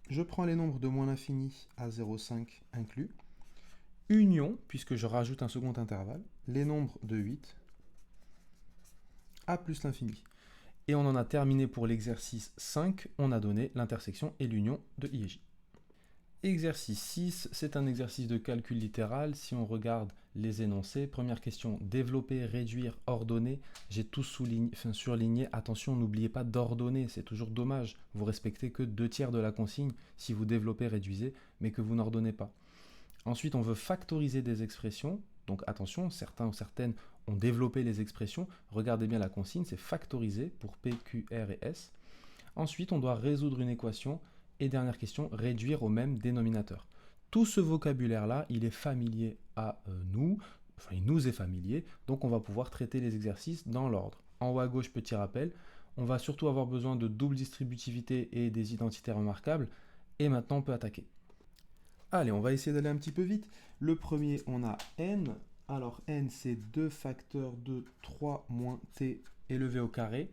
je prends les nombres de moins l'infini à 0,5 inclus, union, puisque je rajoute un second intervalle, les nombres de 8 à plus l'infini. Et on en a terminé pour l'exercice 5, on a donné l'intersection et l'union de I et J. Exercice 6, c'est un exercice de calcul littéral. Si on regarde les énoncés, première question, développer, réduire, ordonner. J'ai tout surligné. Attention, n'oubliez pas d'ordonner, c'est toujours dommage. Vous respectez que 2/3 de la consigne si vous développez, réduisez, mais que vous n'ordonnez pas. Ensuite, on veut factoriser des expressions. Donc attention, certains ou certaines ont développé les expressions. Regardez bien la consigne, c'est factoriser pour P, Q, R et S. Ensuite, on doit résoudre une équation. Et dernière question, réduire au même dénominateur. Tout ce vocabulaire-là, il est familier à nous, enfin il nous est familier, donc on va pouvoir traiter les exercices dans l'ordre. En haut à gauche, petit rappel, on va surtout avoir besoin de double distributivité et des identités remarquables, et maintenant on peut attaquer. Allez, on va essayer d'aller un petit peu vite. Le premier, on a n. Alors n, c'est 2 facteurs de 3 moins t élevé au carré.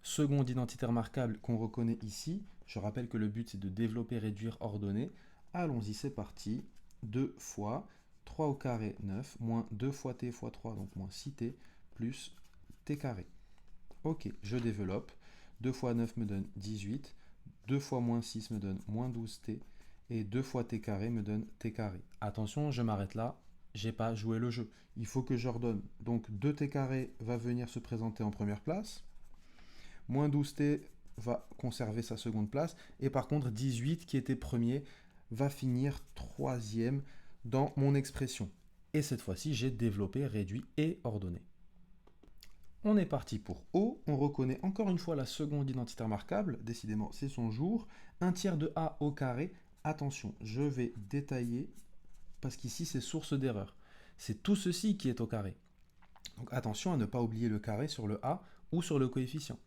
Seconde identité remarquable qu'on reconnaît ici. Je rappelle que le but, c'est de développer, réduire, ordonner. Allons-y, c'est parti. 2 fois 3 au carré, 9, moins 2 fois t fois 3, donc moins 6t, plus t carré. Ok, je développe. 2 fois 9 me donne 18. 2 fois moins 6 me donne moins 12t. Et 2 fois t carré me donne t carré. Attention, je m'arrête là. J'ai pas joué le jeu. Il faut que j'ordonne. Donc 2t carré va venir se présenter en première place. Moins 12t va conserver sa seconde place. Et par contre, 18, qui était premier, va finir troisième dans mon expression. Et cette fois-ci, j'ai développé, réduit et ordonné. On est parti pour O. On reconnaît encore une fois la seconde identité remarquable. Décidément, c'est son jour. 1/3 de A au carré. Attention, je vais détailler parce qu'ici, c'est source d'erreur. C'est tout ceci qui est au carré. Donc attention à ne pas oublier le carré sur le A ou sur le coefficient.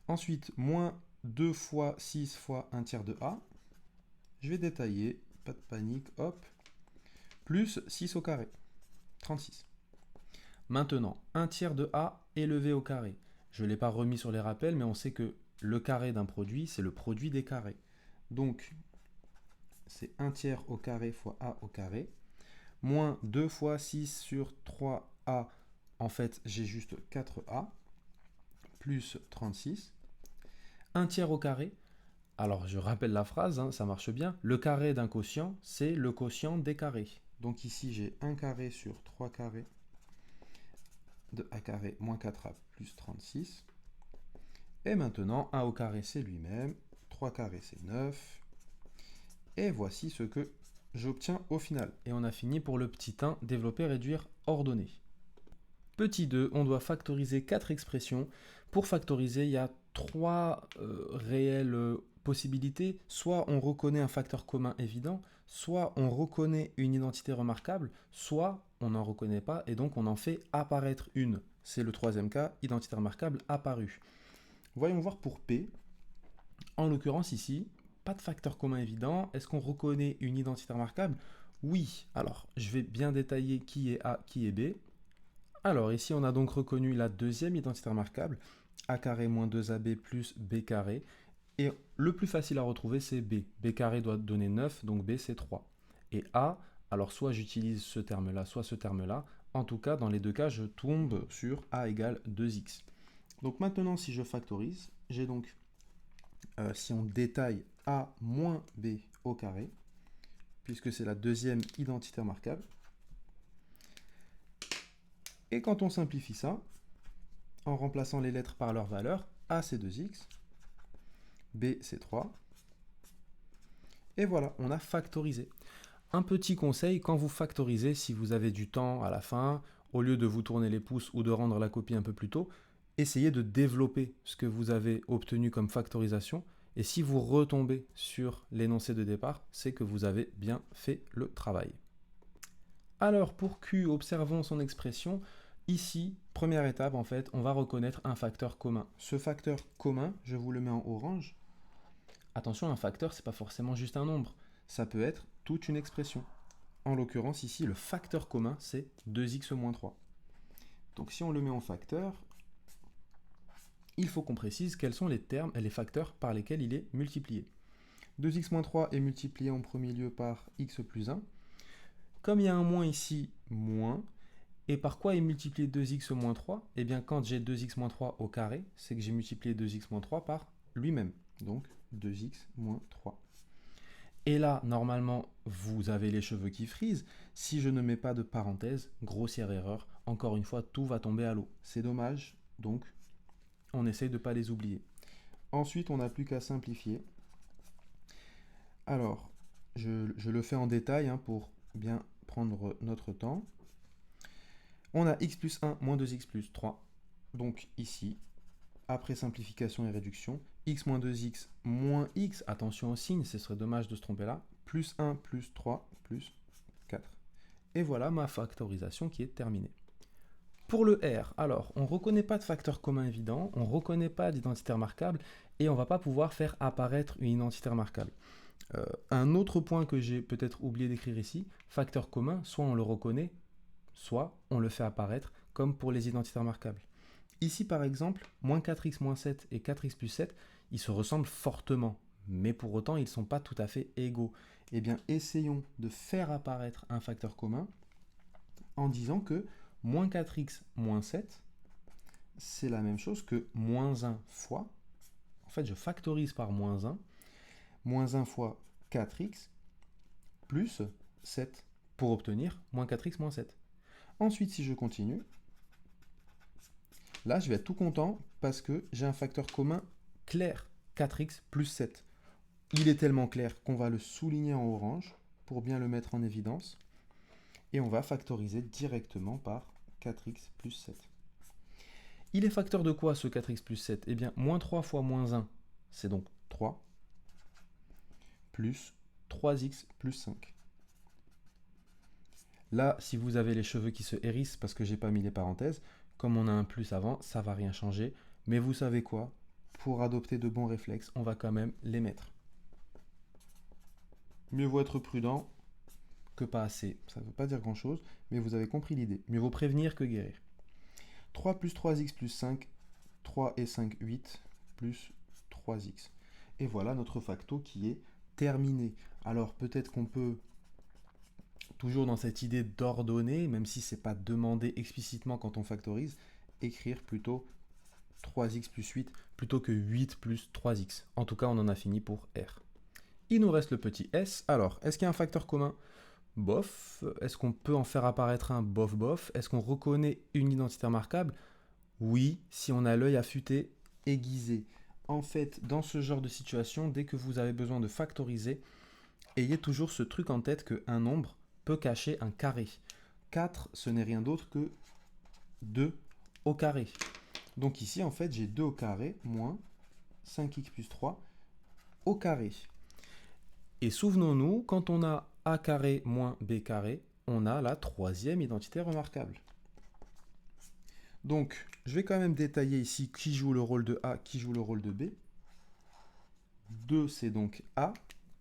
Ensuite, moins 2 fois 6 fois 1/3 de A. Je vais détailler, pas de panique, hop. Plus 6 au carré, 36. Maintenant, 1/3 de A élevé au carré. Je ne l'ai pas remis sur les rappels, mais on sait que le carré d'un produit, c'est le produit des carrés. Donc, c'est 1/3 au carré fois A au carré. Moins 2 fois 6 sur 3A, en fait, j'ai juste 4A, plus 36. 1/3 au carré. Alors, je rappelle la phrase, hein, ça marche bien. Le carré d'un quotient, c'est le quotient des carrés. Donc ici, j'ai 1 carré sur 3 carrés de A carré moins 4A plus 36. Et maintenant, 1 au carré, c'est lui-même. 3 carrés, c'est 9. Et voici ce que j'obtiens au final. Et on a fini pour le petit 1, développer, réduire, ordonner. Petit 2, on doit factoriser 4 expressions. Pour factoriser, il y a 3 réelles possibilités. Soit on reconnaît un facteur commun évident, soit on reconnaît une identité remarquable, soit on n'en reconnaît pas et donc on en fait apparaître une. C'est le troisième cas, identité remarquable apparue. Voyons voir pour P. En l'occurrence ici, pas de facteur commun évident. Est-ce qu'on reconnaît une identité remarquable? Oui. Alors, je vais bien détailler qui est A, qui est B. Alors, ici, on a donc reconnu la deuxième identité remarquable, A carré moins 2AB plus B carré. Et le plus facile à retrouver, c'est B. B carré doit donner 9, donc B, c'est 3. Et A, alors soit j'utilise ce terme-là, soit ce terme-là. En tout cas, dans les deux cas, je tombe sur A égale 2x. Donc maintenant, si je factorise, j'ai donc, si on détaille A moins B au carré, puisque c'est la deuxième identité remarquable. Et quand on simplifie ça, en remplaçant les lettres par leur valeur, A c'est 2x, B c'est 3. Et voilà, on a factorisé. Un petit conseil, quand vous factorisez, si vous avez du temps à la fin, au lieu de vous tourner les pouces ou de rendre la copie un peu plus tôt, essayez de développer ce que vous avez obtenu comme factorisation. Et si vous retombez sur l'énoncé de départ, c'est que vous avez bien fait le travail. Alors pour Q, observons son expression. Ici, première étape, en fait, on va reconnaître un facteur commun. Ce facteur commun, je vous le mets en orange. Attention, un facteur, ce n'est pas forcément juste un nombre. Ça peut être toute une expression. En l'occurrence, ici, le facteur commun, c'est 2x moins 3. Donc si on le met en facteur, il faut qu'on précise quels sont les termes et les facteurs par lesquels il est multiplié. 2x moins 3 est multiplié en premier lieu par x plus 1. Comme il y a un moins ici, moins. Et par quoi est multiplié 2x moins 3? Eh bien, quand j'ai 2x moins 3 au carré, c'est que j'ai multiplié 2x moins 3 par lui-même. Donc, 2x moins 3. Et là, normalement, vous avez les cheveux qui frisent. Si je ne mets pas de parenthèse, grossière erreur, encore une fois, tout va tomber à l'eau. C'est dommage, donc on essaye de ne pas les oublier. Ensuite, on n'a plus qu'à simplifier. Alors, je le fais en détail hein, pour bien prendre notre temps. On a x plus 1 moins 2x plus 3. Donc ici, après simplification et réduction, x moins 2x moins x, attention au signe, ce serait dommage de se tromper là, plus 1 plus 3 plus 4. Et voilà ma factorisation qui est terminée. Pour le R, alors, on ne reconnaît pas de facteur commun évident, on ne reconnaît pas d'identité remarquable, et on ne va pas pouvoir faire apparaître une identité remarquable. Un autre point que j'ai peut-être oublié d'écrire ici, facteur commun, soit on le reconnaît, soit on le fait apparaître, comme pour les identités remarquables. Ici, par exemple, moins 4x moins 7 et 4x plus 7, ils se ressemblent fortement, mais pour autant, ils ne sont pas tout à fait égaux. Eh bien, essayons de faire apparaître un facteur commun en disant que moins 4x moins 7, c'est la même chose que moins 1 fois, en fait, je factorise par moins 1 fois 4x plus 7, pour obtenir moins 4x moins 7. Ensuite, si je continue, là, je vais être tout content parce que j'ai un facteur commun clair, 4x plus 7. Il est tellement clair qu'on va le souligner en orange pour bien le mettre en évidence. Et on va factoriser directement par 4x plus 7. Il est facteur de quoi ce 4x plus 7? Eh bien, moins 3 fois moins 1, c'est donc 3, plus 3x plus 5. Là, si vous avez les cheveux qui se hérissent parce que j'ai pas mis les parenthèses, comme on a un plus avant, ça va rien changer. Mais vous savez quoi? Pour adopter de bons réflexes, on va quand même les mettre. Mieux vaut être prudent que pas assez. Ça ne veut pas dire grand-chose, mais vous avez compris l'idée. Mieux vaut prévenir que guérir. 3 plus 3x plus 5, 3 et 5, 8, plus 3x. Et voilà notre facto qui est terminé. Alors peut-être qu'on peut, toujours dans cette idée d'ordonner, même si ce n'est pas demandé explicitement quand on factorise, écrire plutôt 3x plus 8 plutôt que 8 plus 3x. En tout cas, on en a fini pour R. Il nous reste le petit s. Alors, est-ce qu'il y a un facteur commun? Bof. Est-ce qu'on peut en faire apparaître un? Bof, bof. Est-ce qu'on reconnaît une identité remarquable? Oui, si on a l'œil affûté, aiguisé. En fait, dans ce genre de situation, dès que vous avez besoin de factoriser, ayez toujours ce truc en tête qu'un nombre peut cacher un carré. 4, ce n'est rien d'autre que 2 au carré. Donc ici, en fait, j'ai 2 au carré moins 5x plus 3 au carré. Et souvenons-nous, quand on a a carré moins b carré, on a la troisième identité remarquable. Donc, je vais quand même détailler ici qui joue le rôle de A, qui joue le rôle de B. 2, c'est donc A.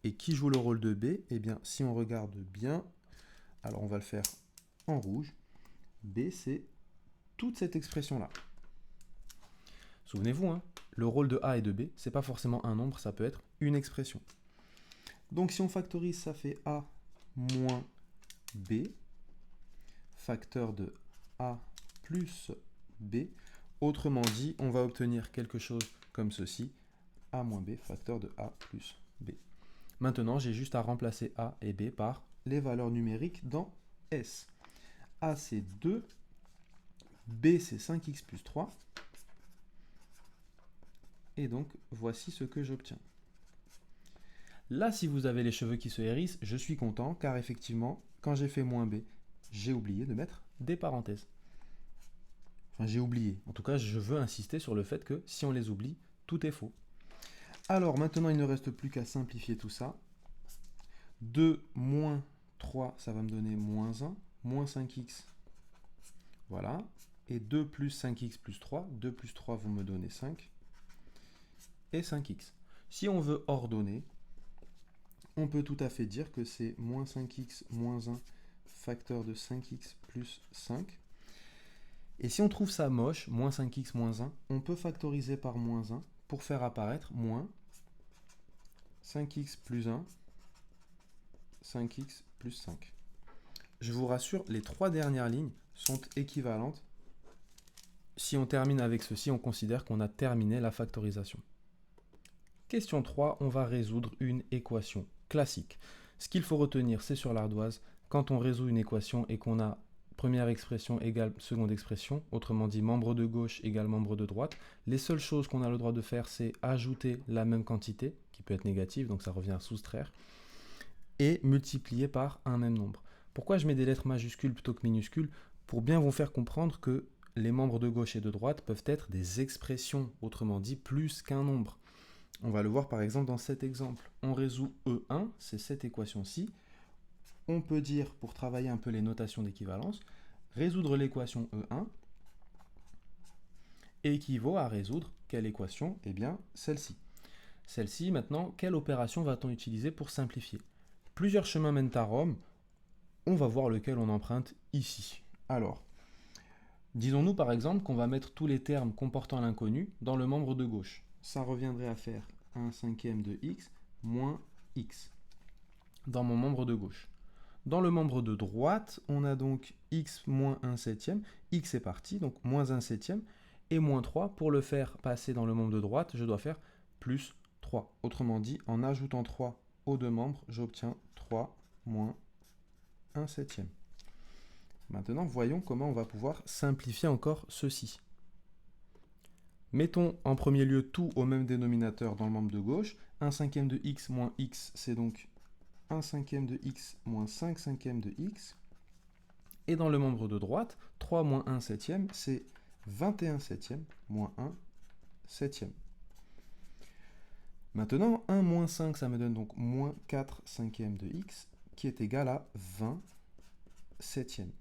Et qui joue le rôle de B? Eh bien, si on regarde bien, alors on va le faire en rouge. B, c'est toute cette expression-là. Souvenez-vous, hein, le rôle de A et de B, ce n'est pas forcément un nombre, ça peut être une expression. Donc, si on factorise, ça fait A moins B, facteur de A plus B. Autrement dit, on va obtenir quelque chose comme ceci, A moins B, facteur de A plus B. Maintenant, j'ai juste à remplacer A et B par les valeurs numériques dans S. A, c'est 2, B, c'est 5x plus 3. Et donc, voici ce que j'obtiens. Là, si vous avez les cheveux qui se hérissent, je suis content, car effectivement, quand j'ai fait moins B, j'ai oublié de mettre des parenthèses. Enfin, j'ai oublié. En tout cas, je veux insister sur le fait que si on les oublie, tout est faux. Alors, maintenant, il ne reste plus qu'à simplifier tout ça. 2 moins 3, ça va me donner moins 1, moins 5x. Voilà. Et 2 plus 5x plus 3, 2 plus 3 vont me donner 5. Et 5x. Si on veut ordonner, on peut tout à fait dire que c'est moins 5x moins 1 facteur de 5x plus 5. Et si on trouve ça moche, moins 5x moins 1, on peut factoriser par moins 1 pour faire apparaître moins 5x plus 1, 5x plus 5. Je vous rassure, les trois dernières lignes sont équivalentes. Si on termine avec ceci, on considère qu'on a terminé la factorisation. Question 3, on va résoudre une équation. classique. Ce qu'il faut retenir, c'est sur l'ardoise, quand on résout une équation et qu'on a première expression égale seconde expression, autrement dit membre de gauche égale membre de droite, les seules choses qu'on a le droit de faire, c'est ajouter la même quantité, qui peut être négative, donc ça revient à soustraire, et multiplier par un même nombre. Pourquoi je mets des lettres majuscules plutôt que minuscules? Pour bien vous faire comprendre que les membres de gauche et de droite peuvent être des expressions, autrement dit plus qu'un nombre. On va le voir par exemple dans cet exemple. On résout E1, c'est cette équation-ci. On peut dire, pour travailler un peu les notations d'équivalence, résoudre l'équation E1 équivaut à résoudre quelle équation? Eh bien, celle-ci. Celle-ci, maintenant, quelle opération va-t-on utiliser pour simplifier? Plusieurs chemins mènent à Rome. On va voir lequel on emprunte ici. Alors, disons-nous par exemple qu'on va mettre tous les termes comportant l'inconnu dans le membre de gauche. Ça reviendrait à faire 1/5 de x moins x dans mon membre de gauche. Dans le membre de droite, on a donc x moins 1/7, x est parti, donc moins 1/7, et moins 3. Pour le faire passer dans le membre de droite, je dois faire plus 3. Autrement dit, en ajoutant 3 aux deux membres, j'obtiens 3 moins 1/7. Maintenant, voyons comment on va pouvoir simplifier encore ceci. Mettons en premier lieu tout au même dénominateur dans le membre de gauche. 1/5 de x moins x, c'est donc 1/5 de x moins 5/5 de x. Et dans le membre de droite, 3 moins 1/7, c'est 21/7 moins 1/7. Maintenant, 1 moins 5, ça me donne donc moins 4/5 de x, qui est égal à 20/7.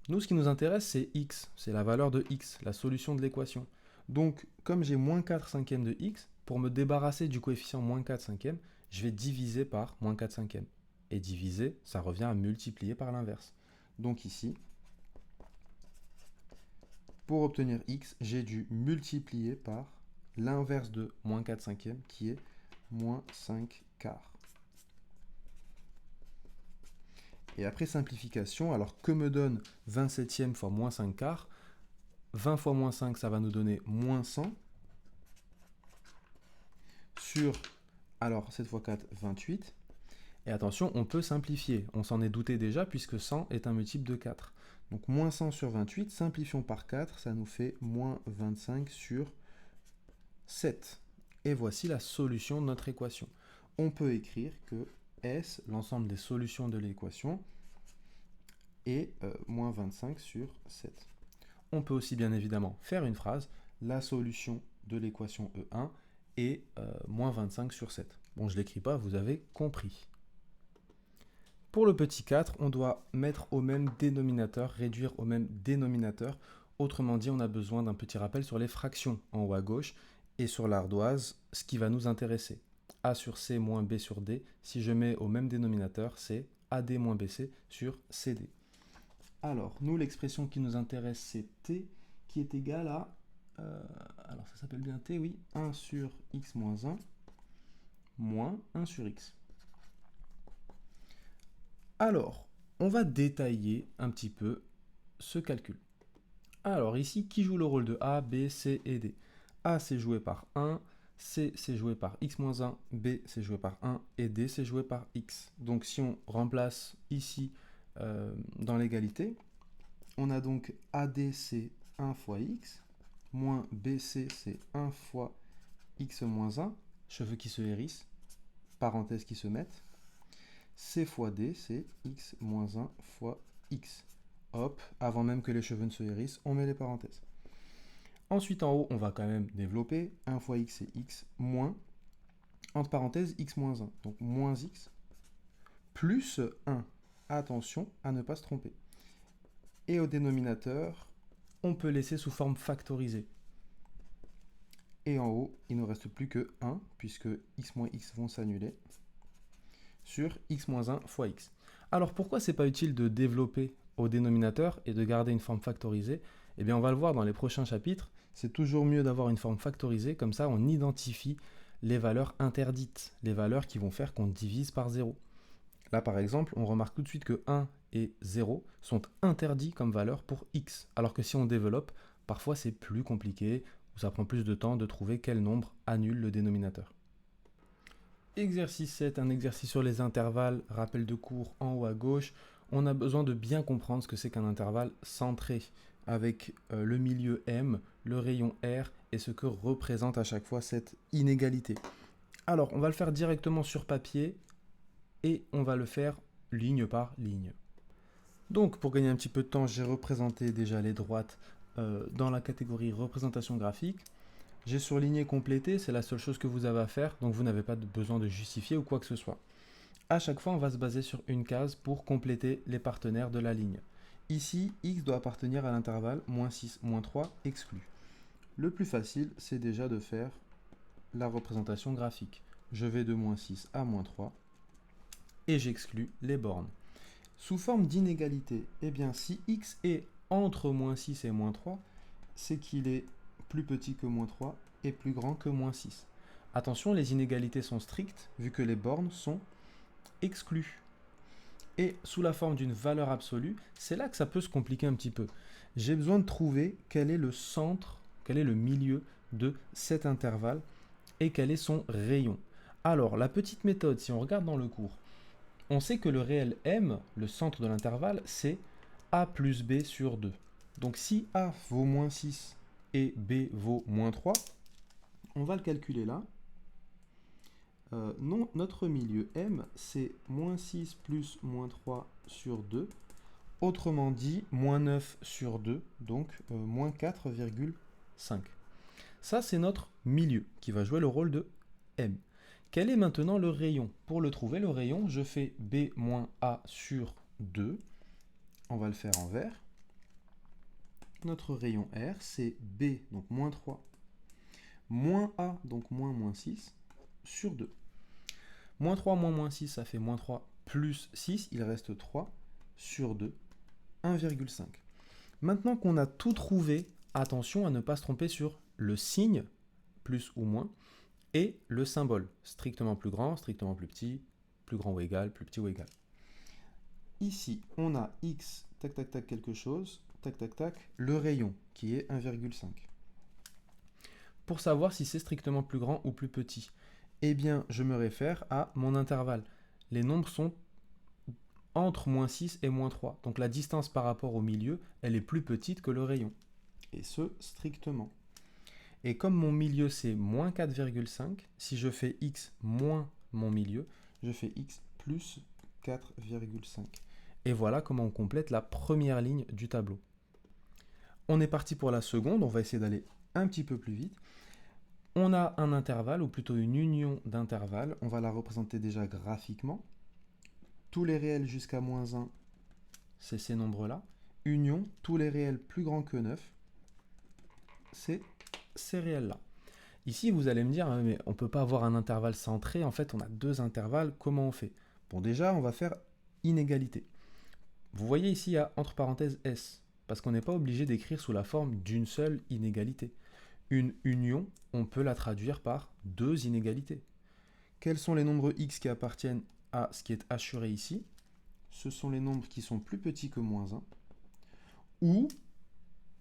Nous, ce qui nous intéresse, c'est x, c'est la valeur de x, la solution de l'équation. Donc, comme j'ai moins 4/5 de x, pour me débarrasser du coefficient moins 4/5, je vais diviser par moins 4/5. Et diviser, ça revient à multiplier par l'inverse. Donc ici, pour obtenir x, j'ai dû multiplier par l'inverse de moins 4/5, qui est moins 5/4. Et après simplification, alors que me donne 20/7 fois moins 5/4? 20 fois moins 5, ça va nous donner moins 100. Sur, alors 7 fois 4, 28. Et attention, on peut simplifier. On s'en est douté déjà puisque 100 est un multiple de 4. Donc moins 100 sur 28, simplifions par 4, ça nous fait moins 25 sur 7. Et voici la solution de notre équation. On peut écrire que S, l'ensemble des solutions de l'équation, est moins 25 sur 7. On peut aussi bien évidemment faire une phrase, la solution de l'équation E1 est moins 25 sur 7. Bon, je ne l'écris pas, vous avez compris. Pour le petit 4, on doit mettre au même dénominateur, réduire au même dénominateur. Autrement dit, on a besoin d'un petit rappel sur les fractions en haut à gauche et sur l'ardoise, ce qui va nous intéresser. A sur C moins B sur D, si je mets au même dénominateur, c'est AD moins BC sur CD. Alors, nous, l'expression qui nous intéresse, c'est T, qui est égal à, alors ça s'appelle bien T, oui, 1 sur x moins 1, moins 1 sur x. Alors, on va détailler un petit peu ce calcul. Alors ici, qui joue le rôle de A, B, C et D? A, c'est joué par 1, C, c'est joué par x moins 1, B, c'est joué par 1, et D, c'est joué par x. Donc si on remplace ici dans l'égalité, on a donc AD, c'est 1 fois x, moins BC, c'est 1 fois x moins 1, cheveux qui se hérissent, parenthèses qui se mettent. C fois D, c'est x moins 1 fois x. Hop, avant même que les cheveux ne se hérissent, on met les parenthèses. Ensuite, en haut, on va quand même développer. 1 fois x, c'est x moins, entre parenthèses, x moins 1. Donc, moins x, plus 1. Attention à ne pas se tromper. Et au dénominateur, on peut laisser sous forme factorisée. Et en haut, il ne reste plus que 1, puisque x moins x vont s'annuler, sur x moins 1 fois x. Alors, pourquoi c'est pas utile de développer au dénominateur et de garder une forme factorisée? Eh bien, on va le voir dans les prochains chapitres. C'est toujours mieux d'avoir une forme factorisée, comme ça on identifie les valeurs interdites, les valeurs qui vont faire qu'on divise par 0. Là, par exemple, on remarque tout de suite que 1 et 0 sont interdits comme valeur pour x, alors que si on développe, parfois c'est plus compliqué, ou ça prend plus de temps de trouver quel nombre annule le dénominateur. Exercice 7, un exercice sur les intervalles, rappel de cours en haut à gauche. On a besoin de bien comprendre ce que c'est qu'un intervalle centré, avec le milieu M, le rayon R, et ce que représente à chaque fois cette inégalité. Alors, on va le faire directement sur papier, et on va le faire ligne par ligne. Donc, pour gagner un petit peu de temps, j'ai représenté déjà les droites dans la catégorie représentation graphique. J'ai surligné complété, c'est la seule chose que vous avez à faire, donc vous n'avez pas besoin de justifier ou quoi que ce soit. À chaque fois, on va se baser sur une case pour compléter les partenaires de la ligne. Ici, x doit appartenir à l'intervalle -6, -3 exclu. Le plus facile, c'est déjà de faire la représentation graphique. Je vais de -6 à -3 et j'exclus les bornes. Sous forme d'inégalité, eh bien, si x est entre -6 et -3, c'est qu'il est plus petit que -3 et plus grand que -6. Attention, les inégalités sont strictes vu que les bornes sont exclues. Et sous la forme d'une valeur absolue, c'est là que ça peut se compliquer un petit peu. J'ai besoin de trouver quel est le centre, quel est le milieu de cet intervalle et quel est son rayon. Alors, la petite méthode, si on regarde dans le cours, on sait que le réel M, le centre de l'intervalle, c'est A plus B sur 2. Donc si A vaut -6 et B vaut -3, on va le calculer là. Notre milieu M, c'est -6 plus -3 sur 2. Autrement dit, -9 sur 2, donc -4,5. Ça, c'est notre milieu qui va jouer le rôle de M. Quel est maintenant le rayon? Pour le trouver, le rayon, je fais B moins A sur 2. On va le faire en vert. Notre rayon R, c'est B, donc -3, moins A, donc -6, sur 2. -3 moins -6, ça fait -3 plus 6, il reste 3 sur 2, 1,5. Maintenant qu'on a tout trouvé, attention à ne pas se tromper sur le signe, plus ou moins, et le symbole, strictement plus grand, strictement plus petit, plus grand ou égal, plus petit ou égal. Ici, on a x, tac, tac, tac, quelque chose, tac, tac, tac, le rayon, qui est 1,5. Pour savoir si c'est strictement plus grand ou plus petit, eh bien, je me réfère à mon intervalle. Les nombres sont entre -6 et -3. Donc la distance par rapport au milieu, elle est plus petite que le rayon. Et ce, strictement. Et comme mon milieu, c'est -4,5, si je fais x moins mon milieu, je fais x plus 4,5. Et voilà comment on complète la première ligne du tableau. On est parti pour la seconde, on va essayer d'aller un petit peu plus vite. On a un intervalle, ou plutôt une union d'intervalles. On va la représenter déjà graphiquement. Tous les réels jusqu'à -1, c'est ces nombres-là. Union, tous les réels plus grands que 9, c'est ces réels-là. Ici, vous allez me dire, mais on ne peut pas avoir un intervalle centré. En fait, on a deux intervalles. Comment on fait? Bon, déjà, on va faire inégalité. Vous voyez ici, il y a entre parenthèses S, parce qu'on n'est pas obligé d'écrire sous la forme d'une seule inégalité. Une union, on peut la traduire par deux inégalités. Quels sont les nombres x qui appartiennent à ce qui est assuré ici? Ce sont les nombres qui sont plus petits que -1 ou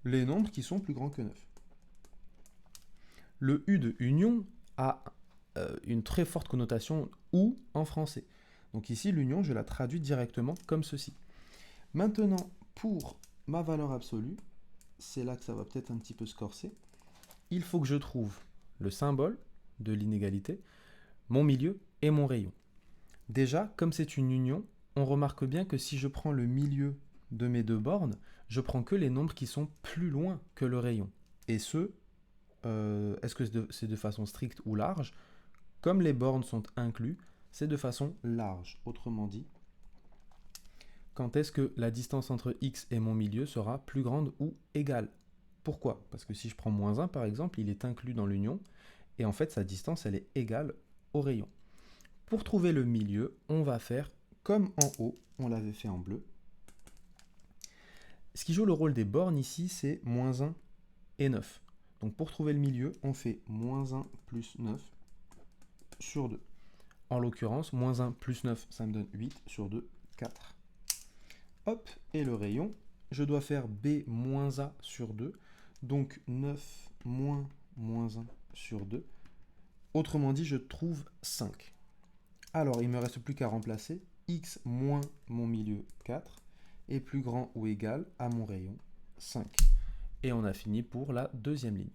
les nombres qui sont plus grands que 9. Le U de union a une très forte connotation OU en français. Donc ici, l'union, je la traduis directement comme ceci. Maintenant, pour ma valeur absolue, c'est là que ça va peut-être un petit peu se corser, il faut que je trouve le symbole de l'inégalité, mon milieu et mon rayon. Déjà, comme c'est une union, on remarque bien que si je prends le milieu de mes deux bornes, je prends que les nombres qui sont plus loin que le rayon. Et ce, est-ce que c'est de façon stricte ou large? Comme les bornes sont inclus, c'est de façon large. Autrement dit, quand est-ce que la distance entre x et mon milieu sera plus grande ou égale? Pourquoi? Parce que si je prends -1 par exemple, il est inclus dans l'union, et en fait sa distance elle est égale au rayon. Pour trouver le milieu, on va faire comme en haut, on l'avait fait en bleu. Ce qui joue le rôle des bornes ici, c'est -1 et 9. Donc pour trouver le milieu, on fait -1 plus 9 sur 2. En l'occurrence, -1 plus 9, ça me donne 8 sur 2, 4. Hop, et le rayon, je dois faire B moins A sur 2, donc 9 moins -1 sur 2. Autrement dit, je trouve 5. Alors, il ne me reste plus qu'à remplacer x moins mon milieu 4 est plus grand ou égal à mon rayon 5. Et on a fini pour la deuxième ligne.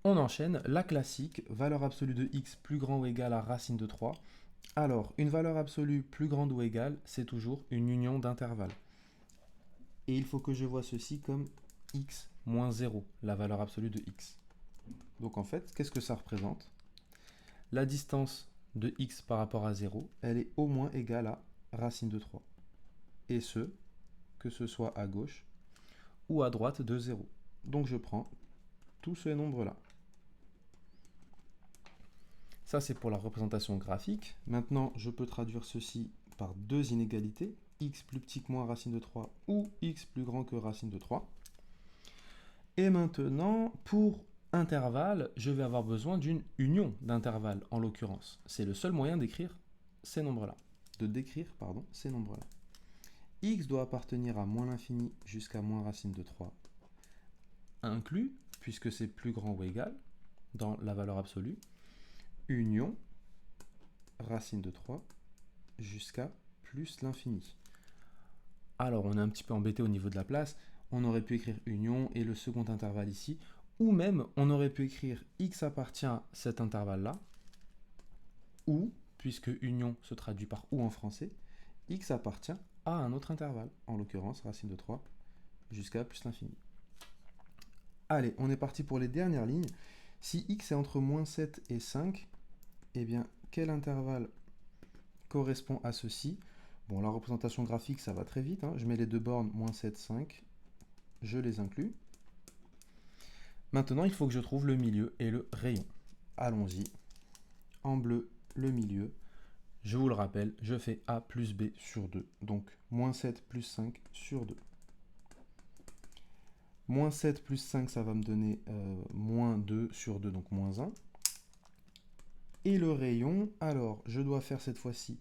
On enchaîne la classique, valeur absolue de x plus grand ou égal à racine de 3. Alors, une valeur absolue plus grande ou égale, c'est toujours une union d'intervalles. Et il faut que je vois ceci comme x moins 0, la valeur absolue de x. Donc en fait, qu'est-ce que ça représente? La distance de x par rapport à 0, elle est au moins égale à racine de 3. Et ce, que ce soit à gauche ou à droite de 0. Donc je prends tous ces nombres-là. Ça, c'est pour la représentation graphique. Maintenant, je peux traduire ceci par deux inégalités, x plus petit que moins racine de 3 ou x plus grand que racine de 3. Et maintenant, pour intervalle, je vais avoir besoin d'une union d'intervalles, en l'occurrence. C'est le seul moyen d'écrire ces nombres-là, ces nombres-là. X doit appartenir à moins l'infini jusqu'à moins racine de 3, inclus, puisque c'est plus grand ou égal, dans la valeur absolue, union racine de 3 jusqu'à plus l'infini. Alors, on est un petit peu embêté au niveau de la place. On aurait pu écrire union et le second intervalle ici. Ou même, on aurait pu écrire x appartient à cet intervalle-là. Ou, puisque union se traduit par ou en français, x appartient à un autre intervalle. En l'occurrence, racine de 3 jusqu'à plus l'infini. Allez, on est parti pour les dernières lignes. Si x est entre moins 7 et 5, eh bien, quel intervalle correspond à ceci? Bon, la représentation graphique, ça va très vite. Je mets les deux bornes, moins 7, 5. Je les inclus. Maintenant, il faut que je trouve le milieu et le rayon. Allons-y. En bleu, le milieu. Je vous le rappelle, je fais a plus b sur 2. Donc, moins 7 plus 5 sur 2. Moins 7 plus 5, ça va me donner moins 2 sur 2, donc moins 1. Et le rayon, alors, je dois faire cette fois-ci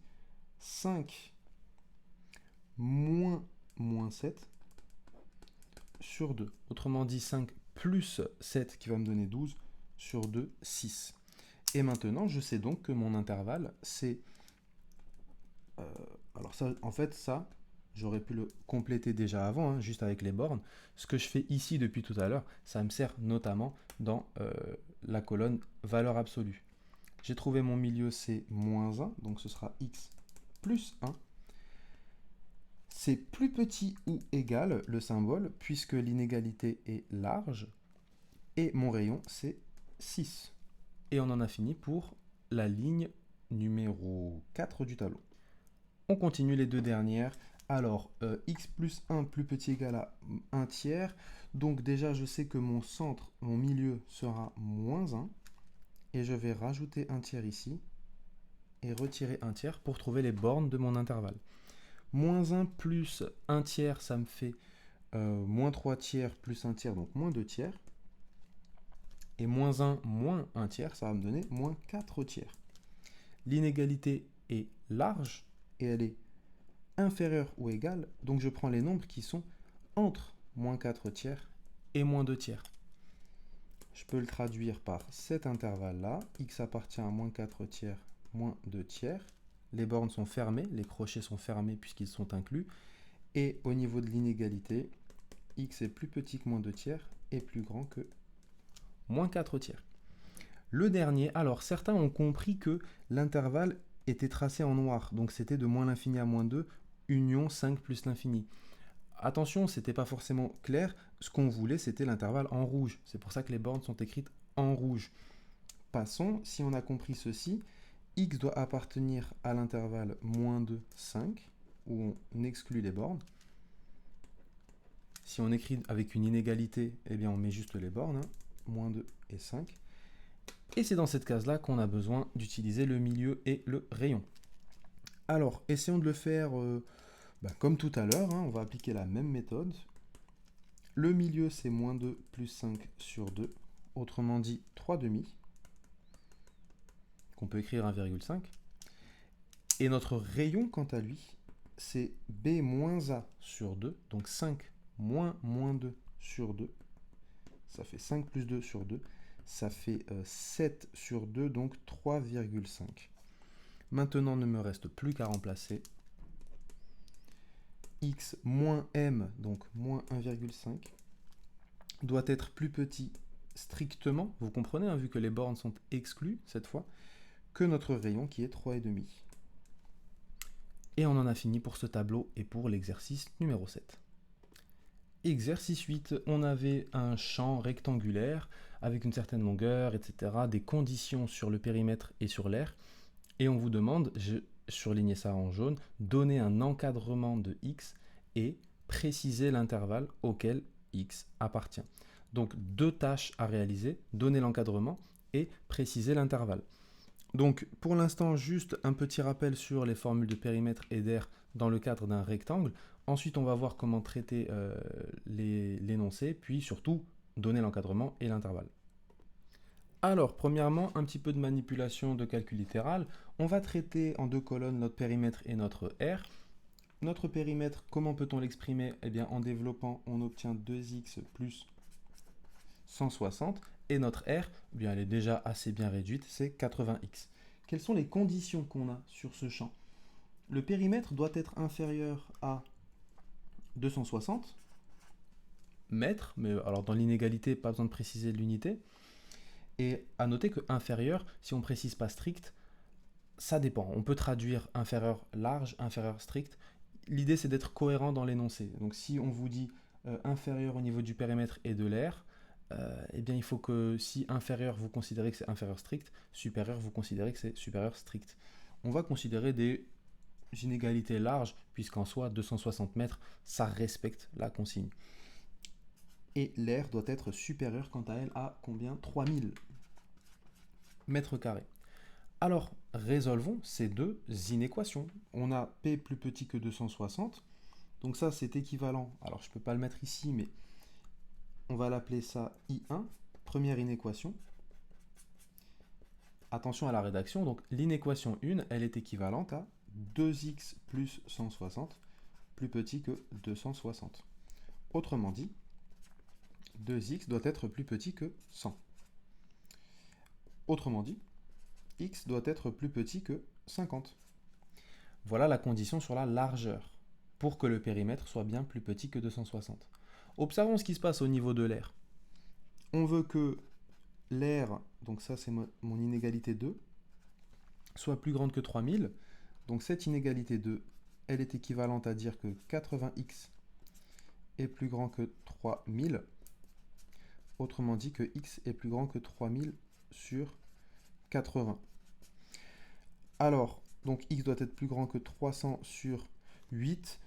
5 moins 7 sur 2. Autrement dit, 5 plus 7 qui va me donner 12 sur 2, 6. Et maintenant, je sais donc que mon intervalle, c'est... alors ça, en fait, ça, j'aurais pu le compléter déjà avant, juste avec les bornes. Ce que je fais ici depuis tout à l'heure, ça me sert notamment dans la colonne valeur absolue. J'ai trouvé mon milieu, c'est moins 1, donc ce sera x plus 1. C'est plus petit ou égal, le symbole, puisque l'inégalité est large. Et mon rayon, c'est 6. Et on en a fini pour la ligne numéro 4 du tableau. On continue les deux dernières. Alors, x plus 1 plus petit égal à 1 tiers. Donc déjà, je sais que mon centre, mon milieu sera moins 1. Et je vais rajouter 1 tiers ici. Et retirer 1 tiers pour trouver les bornes de mon intervalle. Moins 1 plus 1 tiers, ça me fait moins 3 tiers plus 1 tiers, donc moins 2 tiers. Et moins 1 moins 1 tiers, ça va me donner moins 4 tiers. L'inégalité est large et elle est inférieure ou égale, donc je prends les nombres qui sont entre moins 4 tiers et moins 2 tiers. Je peux le traduire par cet intervalle-là. X appartient à moins 4 tiers, moins 2 tiers. Les bornes sont fermées, les crochets sont fermés puisqu'ils sont inclus. Et au niveau de l'inégalité, x est plus petit que moins 2 tiers et plus grand que moins 4 tiers. Le dernier, alors certains ont compris que l'intervalle était tracé en noir, donc c'était de moins l'infini à moins 2, union 5 plus l'infini. Attention, ce n'était pas forcément clair, ce qu'on voulait c'était l'intervalle en rouge, c'est pour ça que les bornes sont écrites en rouge. Passons, si on a compris ceci, x doit appartenir à l'intervalle moins 2, 5, où on exclut les bornes. Si on écrit avec une inégalité, eh bien on met juste les bornes, moins 2 et 5. Et c'est dans cette case-là qu'on a besoin d'utiliser le milieu et le rayon. Alors, essayons de le faire comme tout à l'heure, on va appliquer la même méthode. Le milieu, c'est moins 2 plus 5 sur 2, autrement dit 3 demi, qu'on peut écrire 1,5. Et notre rayon, quant à lui, c'est b moins a sur 2, donc 5 moins moins 2 sur 2. Ça fait 5 plus 2 sur 2. Ça fait 7 sur 2, donc 3,5. Maintenant, il ne me reste plus qu'à remplacer x moins m, donc moins 1,5, doit être plus petit strictement, vous comprenez, hein, vu que les bornes sont exclues cette fois, que notre rayon qui est 3,5. Et on en a fini pour ce tableau et pour l'exercice numéro 7. Exercice 8, on avait un champ rectangulaire avec une certaine longueur, etc., des conditions sur le périmètre et sur l'aire, et on vous demande, je surlignais ça en jaune, donner un encadrement de x et préciser l'intervalle auquel x appartient. Donc deux tâches à réaliser, donner l'encadrement et préciser l'intervalle. Donc pour l'instant, juste un petit rappel sur les formules de périmètre et d'aire dans le cadre d'un rectangle. Ensuite, on va voir comment traiter l'énoncé, puis surtout donner l'encadrement et l'intervalle. Alors, premièrement, un petit peu de manipulation de calcul littéral. On va traiter en deux colonnes notre périmètre et notre R. Notre périmètre, comment peut-on l'exprimer? Eh bien, en développant, on obtient 2x plus 160. Et notre R, eh bien, elle est déjà assez bien réduite, c'est 80x. Quelles sont les conditions qu'on a sur ce champ? Le périmètre doit être inférieur à 260 mètres, mais alors dans l'inégalité, pas besoin de préciser l'unité. Et à noter que inférieur, si on ne précise pas strict, ça dépend. On peut traduire inférieur large, inférieur strict. L'idée, c'est d'être cohérent dans l'énoncé. Donc si on vous dit inférieur au niveau du périmètre et de l'aire, eh bien il faut que si inférieur, vous considérez que c'est inférieur strict, supérieur, vous considérez que c'est supérieur strict. On va considérer des inégalités larges, puisqu'en soi, 260 mètres, ça respecte la consigne. Et l'aire doit être supérieure, quant à elle, à combien? 3000 mètres carrés. Alors, résolvons ces deux inéquations. On a P plus petit que 260, donc ça c'est équivalent, alors je ne peux pas le mettre ici, mais on va l'appeler ça I1, première inéquation. Attention à la rédaction, donc l'inéquation 1, elle est équivalente à 2x plus 160 plus petit que 260. Autrement dit, 2x doit être plus petit que 100. Autrement dit, x doit être plus petit que 50. Voilà la condition sur la largeur, pour que le périmètre soit bien plus petit que 260. Observons ce qui se passe au niveau de l'aire. On veut que l'aire, donc ça c'est mon inégalité 2, soit plus grande que 3000. Donc cette inégalité 2, elle est équivalente à dire que 80x est plus grand que 3000. Autrement dit que x est plus grand que 3000 sur 80. Alors, donc x doit être plus grand que 300 sur 8.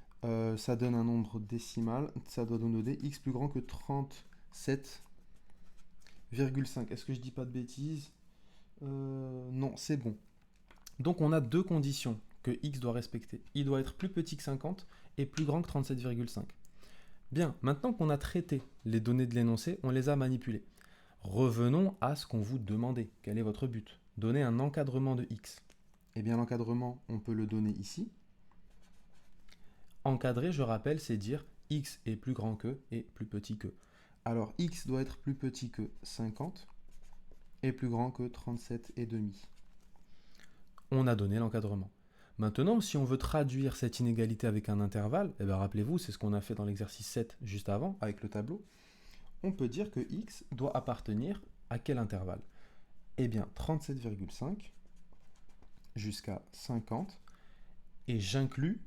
Ça donne un nombre décimal. Ça doit donner x plus grand que 37,5. Est-ce que je dis pas de bêtises? Non, c'est bon. Donc on a deux conditions que x doit respecter. Il doit être plus petit que 50 et plus grand que 37,5. Bien, maintenant qu'on a traité les données de l'énoncé, on les a manipulées. Revenons à ce qu'on vous demandait. Quel est votre but? Donner un encadrement de x. Eh bien, l'encadrement, on peut le donner ici. Encadrer, je rappelle, c'est dire x est plus grand que et plus petit que. Alors, x doit être plus petit que 50 et plus grand que 37,5. On a donné l'encadrement. Maintenant, si on veut traduire cette inégalité avec un intervalle, eh bien, rappelez-vous, c'est ce qu'on a fait dans l'exercice 7 juste avant, avec le tableau, on peut dire que x doit appartenir à quel intervalle? Eh bien, 37,5 jusqu'à 50, et j'inclus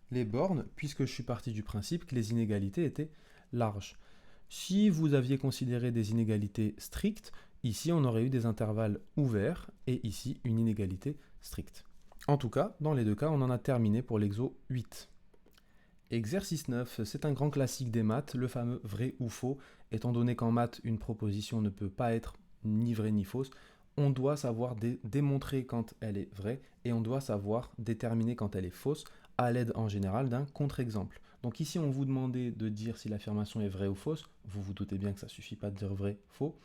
les bornes, puisque je suis parti du principe que les inégalités étaient larges. Si vous aviez considéré des inégalités strictes, ici on aurait eu des intervalles ouverts, et ici une inégalité stricte. En tout cas, dans les deux cas, on en a terminé pour l'exo 8. Exercice 9, c'est un grand classique des maths, le fameux vrai ou faux. Étant donné qu'en maths, une proposition ne peut pas être ni vraie ni fausse, on doit savoir démontrer quand elle est vraie et on doit savoir déterminer quand elle est fausse à l'aide en général d'un contre-exemple. Donc ici, on vous demandait de dire si l'affirmation est vraie ou fausse. Vous vous doutez bien que ça ne suffit pas de dire vrai, faux.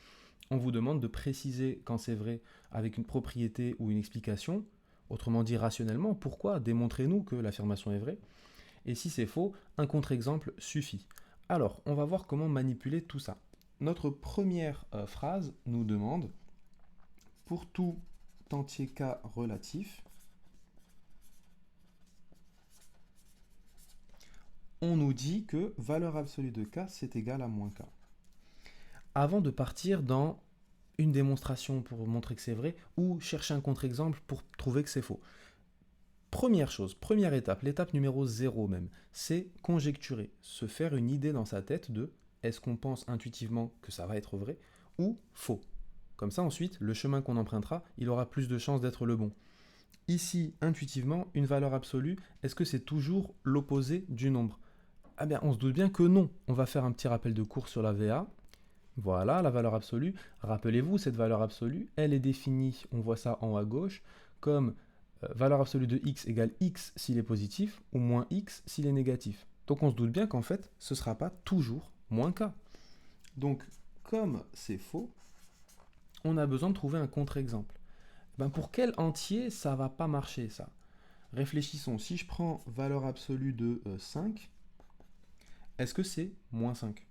On vous demande de préciser quand c'est vrai avec une propriété ou une explication. Autrement dit, rationnellement, pourquoi? Démontrez-nous que l'affirmation est vraie. Et si c'est faux, un contre-exemple suffit. Alors, on va voir comment manipuler tout ça. Notre première phrase nous demande, pour tout entier k relatif, on nous dit que valeur absolue de k, c'est égal à moins k. Avant de partir dans une démonstration pour montrer que c'est vrai, ou chercher un contre-exemple pour trouver que c'est faux. Première chose, première étape, l'étape numéro 0 même, c'est conjecturer, se faire une idée dans sa tête de est-ce qu'on pense intuitivement que ça va être vrai ou faux. Comme ça ensuite, le chemin qu'on empruntera, il aura plus de chances d'être le bon. Ici, intuitivement, une valeur absolue, est-ce que c'est toujours l'opposé du nombre? Ah bien, on se doute bien que non. On va faire un petit rappel de cours sur la VA. Voilà, la valeur absolue. Rappelez-vous, cette valeur absolue, elle est définie, on voit ça en haut à gauche, comme valeur absolue de x égale x s'il est positif, ou moins x s'il est négatif. Donc on se doute bien qu'en fait, ce ne sera pas toujours moins k. Donc, comme c'est faux, on a besoin de trouver un contre-exemple. Ben pour quel entier ça ne va pas marcher, ça? Réfléchissons, si je prends valeur absolue de 5, est-ce que c'est moins 5?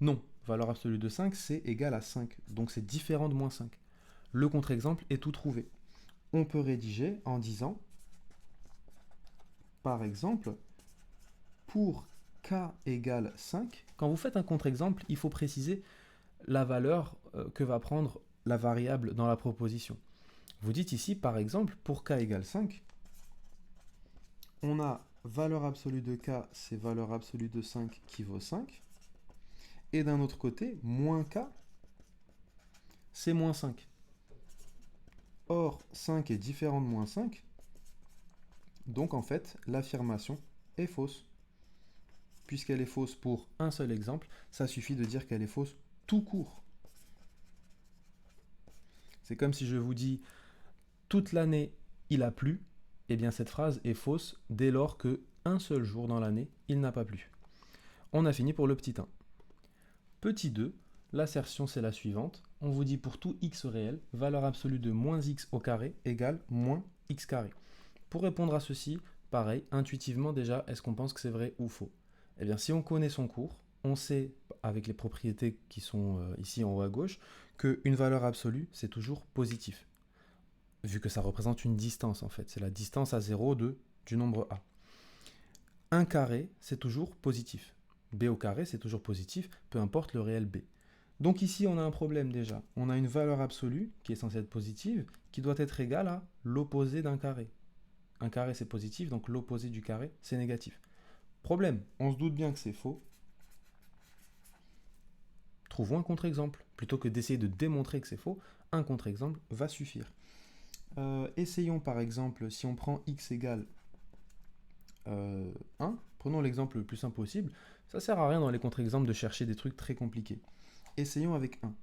Non, valeur absolue de 5, c'est égal à 5, donc c'est différent de moins 5. Le contre-exemple est tout trouvé. On peut rédiger en disant, par exemple, pour k égale 5, quand vous faites un contre-exemple, il faut préciser la valeur que va prendre la variable dans la proposition. Vous dites ici, par exemple, pour k égale 5, on a valeur absolue de k, c'est valeur absolue de 5 qui vaut 5. Et d'un autre côté, moins k, c'est moins 5. Or, 5 est différent de moins 5, donc en fait, l'affirmation est fausse. Puisqu'elle est fausse pour un seul exemple, ça suffit de dire qu'elle est fausse tout court. C'est comme si je vous dis « toute l'année, il a plu », eh bien cette phrase est fausse dès lors que un seul jour dans l'année, il n'a pas plu. On a fini pour le petit 1. Petit 2, l'assertion c'est la suivante. On vous dit pour tout x réel, valeur absolue de moins x au carré égale moins x carré. Pour répondre à ceci, pareil, intuitivement déjà, est-ce qu'on pense que c'est vrai ou faux? Eh bien, si on connaît son cours, on sait, avec les propriétés qui sont ici en haut à gauche, qu'une valeur absolue, c'est toujours positif. Vu que ça représente une distance, en fait. C'est la distance à 0 du nombre a. 1 carré, c'est toujours positif. B au carré, c'est toujours positif, peu importe le réel B. Donc ici, on a un problème déjà. On a une valeur absolue, qui est censée être positive, qui doit être égale à l'opposé d'un carré. Un carré, c'est positif, donc l'opposé du carré, c'est négatif. Problème, on se doute bien que c'est faux. Trouvons un contre-exemple. Plutôt que d'essayer de démontrer que c'est faux, un contre-exemple va suffire. Essayons par exemple, si on prend x égale 1, prenons l'exemple le plus simple possible. Ça sert à rien dans les contre-exemples de chercher des trucs très compliqués. Essayons avec 1.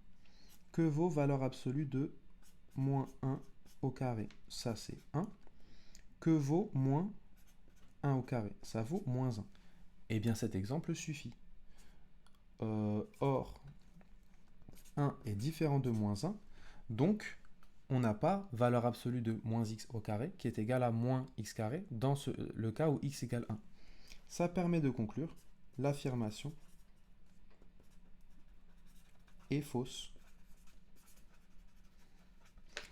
Que vaut valeur absolue de moins 1 au carré? Ça c'est 1. Que vaut moins 1 au carré? Ça vaut moins 1. Eh bien cet exemple suffit. Or, 1 est différent de moins 1, donc on n'a pas valeur absolue de moins x au carré qui est égale à moins x carré dans le cas où x égale 1. Ça permet de conclure l'affirmation est fausse.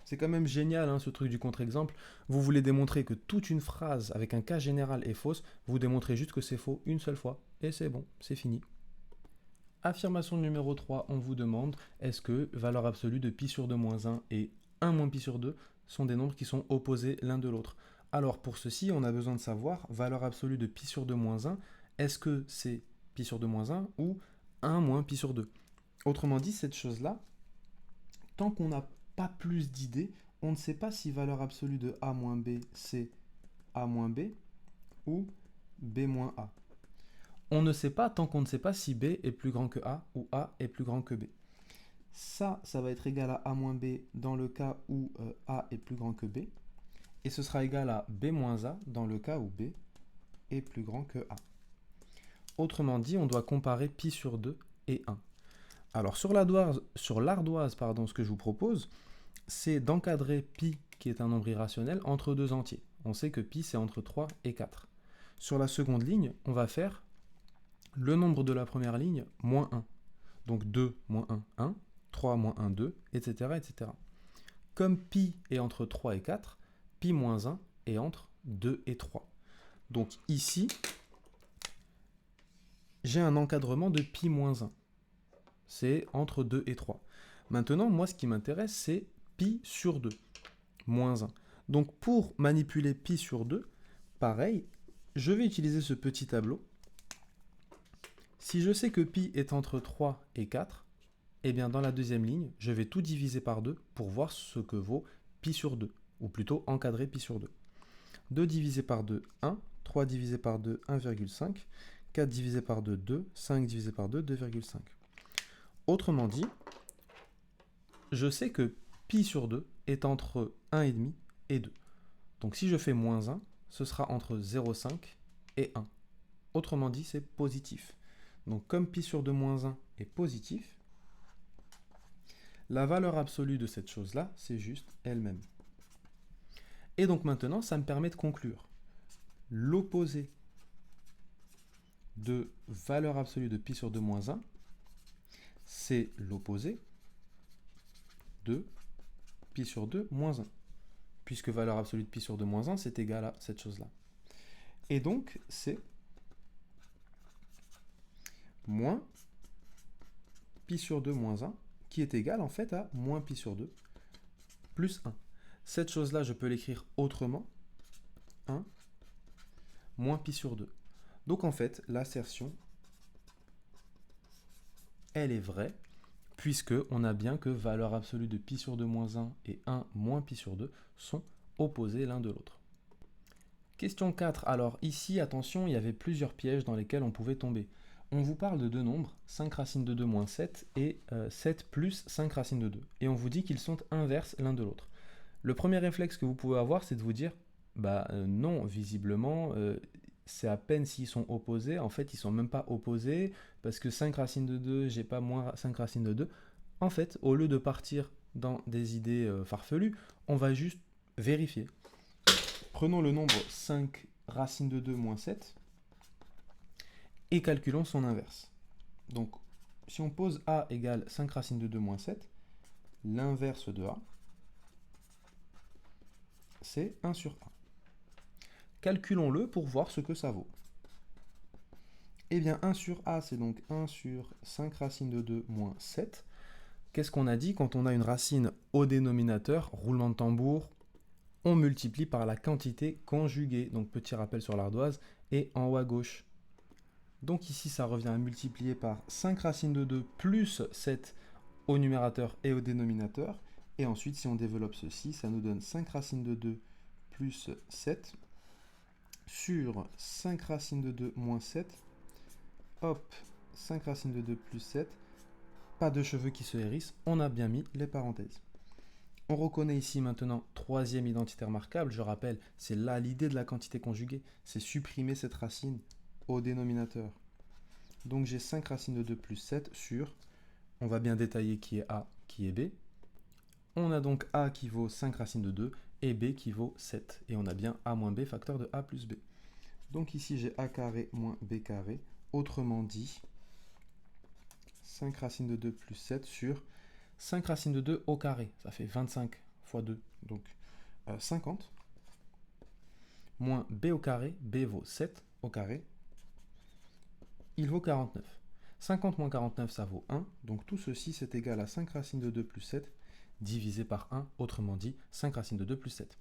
C'est quand même génial hein, ce truc du contre-exemple. Vous voulez démontrer que toute une phrase avec un cas général est fausse, vous démontrez juste que c'est faux une seule fois, et c'est bon, c'est fini. Affirmation numéro 3, on vous demande, est-ce que valeur absolue de pi sur 2 moins 1 et 1 moins pi sur 2 sont des nombres qui sont opposés l'un de l'autre? Alors pour ceci, on a besoin de savoir, valeur absolue de pi sur 2 moins 1, est-ce que c'est pi sur 2 moins 1 ou 1 moins pi sur 2? Autrement dit, cette chose-là, tant qu'on n'a pas plus d'idées, on ne sait pas si valeur absolue de a moins b, c'est a moins b ou b moins a. On ne sait pas tant qu'on ne sait pas si b est plus grand que a ou a est plus grand que b. Ça va être égal à a moins b dans le cas où a est plus grand que b. Et ce sera égal à b moins a dans le cas où b est plus grand que a. Autrement dit, on doit comparer pi sur 2 et 1. Alors sur l'ardoise, ce que je vous propose, c'est d'encadrer pi, qui est un nombre irrationnel, entre deux entiers. On sait que pi, c'est entre 3 et 4. Sur la seconde ligne, on va faire le nombre de la première ligne, moins 1. Donc 2 moins 1, 1, 3 moins 1, 2, etc., etc. Comme pi est entre 3 et 4, pi moins 1 est entre 2 et 3. Donc ici, j'ai un encadrement de pi moins 1. C'est entre 2 et 3. Maintenant, moi, ce qui m'intéresse, c'est pi sur 2, moins 1. Donc pour manipuler pi sur 2, pareil, je vais utiliser ce petit tableau. Si je sais que pi est entre 3 et 4, eh bien dans la deuxième ligne, je vais tout diviser par 2 pour voir ce que vaut pi sur 2, ou plutôt encadrer pi sur 2. 2 divisé par 2, 1. 3 divisé par 2, 1,5. 4 divisé par 2, 2. 5 divisé par 2, 2,5. Autrement dit, je sais que pi sur 2 est entre 1,5 et 2. Donc si je fais moins 1, ce sera entre 0,5 et 1. Autrement dit, c'est positif. Donc comme pi sur 2 moins 1 est positif, la valeur absolue de cette chose-là, c'est juste elle-même. Et donc maintenant, ça me permet de conclure. L'opposé de valeur absolue de pi sur 2 moins 1, c'est l'opposé de pi sur 2 moins 1. Puisque valeur absolue de pi sur 2 moins 1, c'est égal à cette chose-là. Et donc, c'est moins pi sur 2 moins 1, qui est égal en fait à moins pi sur 2 plus 1. Cette chose-là, je peux l'écrire autrement. 1 moins pi sur 2. Donc en fait, l'assertion, elle est vraie, puisque on a bien que valeur absolue de pi sur 2 moins 1 et 1 moins pi sur 2 sont opposés l'un de l'autre. Question 4. Alors ici, attention, il y avait plusieurs pièges dans lesquels on pouvait tomber. On vous parle de deux nombres, 5 racine de 2 moins 7 et 7 plus 5 racine de 2. Et on vous dit qu'ils sont inverses l'un de l'autre. Le premier réflexe que vous pouvez avoir, c'est de vous dire, non, visiblement, c'est à peine s'ils sont opposés. En fait, ils ne sont même pas opposés, parce que 5 racine de 2, j'ai pas moins 5 racine de 2. En fait, au lieu de partir dans des idées farfelues, on va juste vérifier. Prenons le nombre 5 racine de 2 moins 7 et calculons son inverse. Donc, si on pose a égale 5 racine de 2 moins 7, l'inverse de a, c'est 1 sur a. Calculons-le pour voir ce que ça vaut. Eh bien, 1 sur a, c'est donc 1 sur 5 racine de 2 moins 7. Qu'est-ce qu'on a dit quand on a une racine au dénominateur, roulement de tambour, on multiplie par la quantité conjuguée. Donc, petit rappel sur l'ardoise, et en haut à gauche. Donc ici, ça revient à multiplier par 5 racine de 2 plus 7 au numérateur et au dénominateur. Et ensuite, si on développe ceci, ça nous donne 5 racine de 2 plus 7 sur 5 racine de 2 moins 7. Hop, 5 racine de 2 plus 7. Pas de cheveux qui se hérissent, on a bien mis les parenthèses. On reconnaît ici maintenant troisième identité remarquable. Je rappelle, c'est là l'idée de la quantité conjuguée, c'est supprimer cette racine au dénominateur. Donc j'ai 5 racine de 2 plus 7 sur, on va bien détailler qui est A, qui est B. On a donc A qui vaut 5 racine de 2 et B qui vaut 7. Et on a bien A moins B facteur de A plus B. Donc ici j'ai A carré moins B carré. Autrement dit, 5 racine de 2 plus 7 sur 5 racine de 2 au carré. Ça fait 25 fois 2, donc 50. Moins B au carré, B vaut 7 au carré. Il vaut 49. 50 moins 49, ça vaut 1. Donc tout ceci, c'est égal à 5 racine de 2 plus 7 divisé par 1, autrement dit 5 racine de 2 plus 7.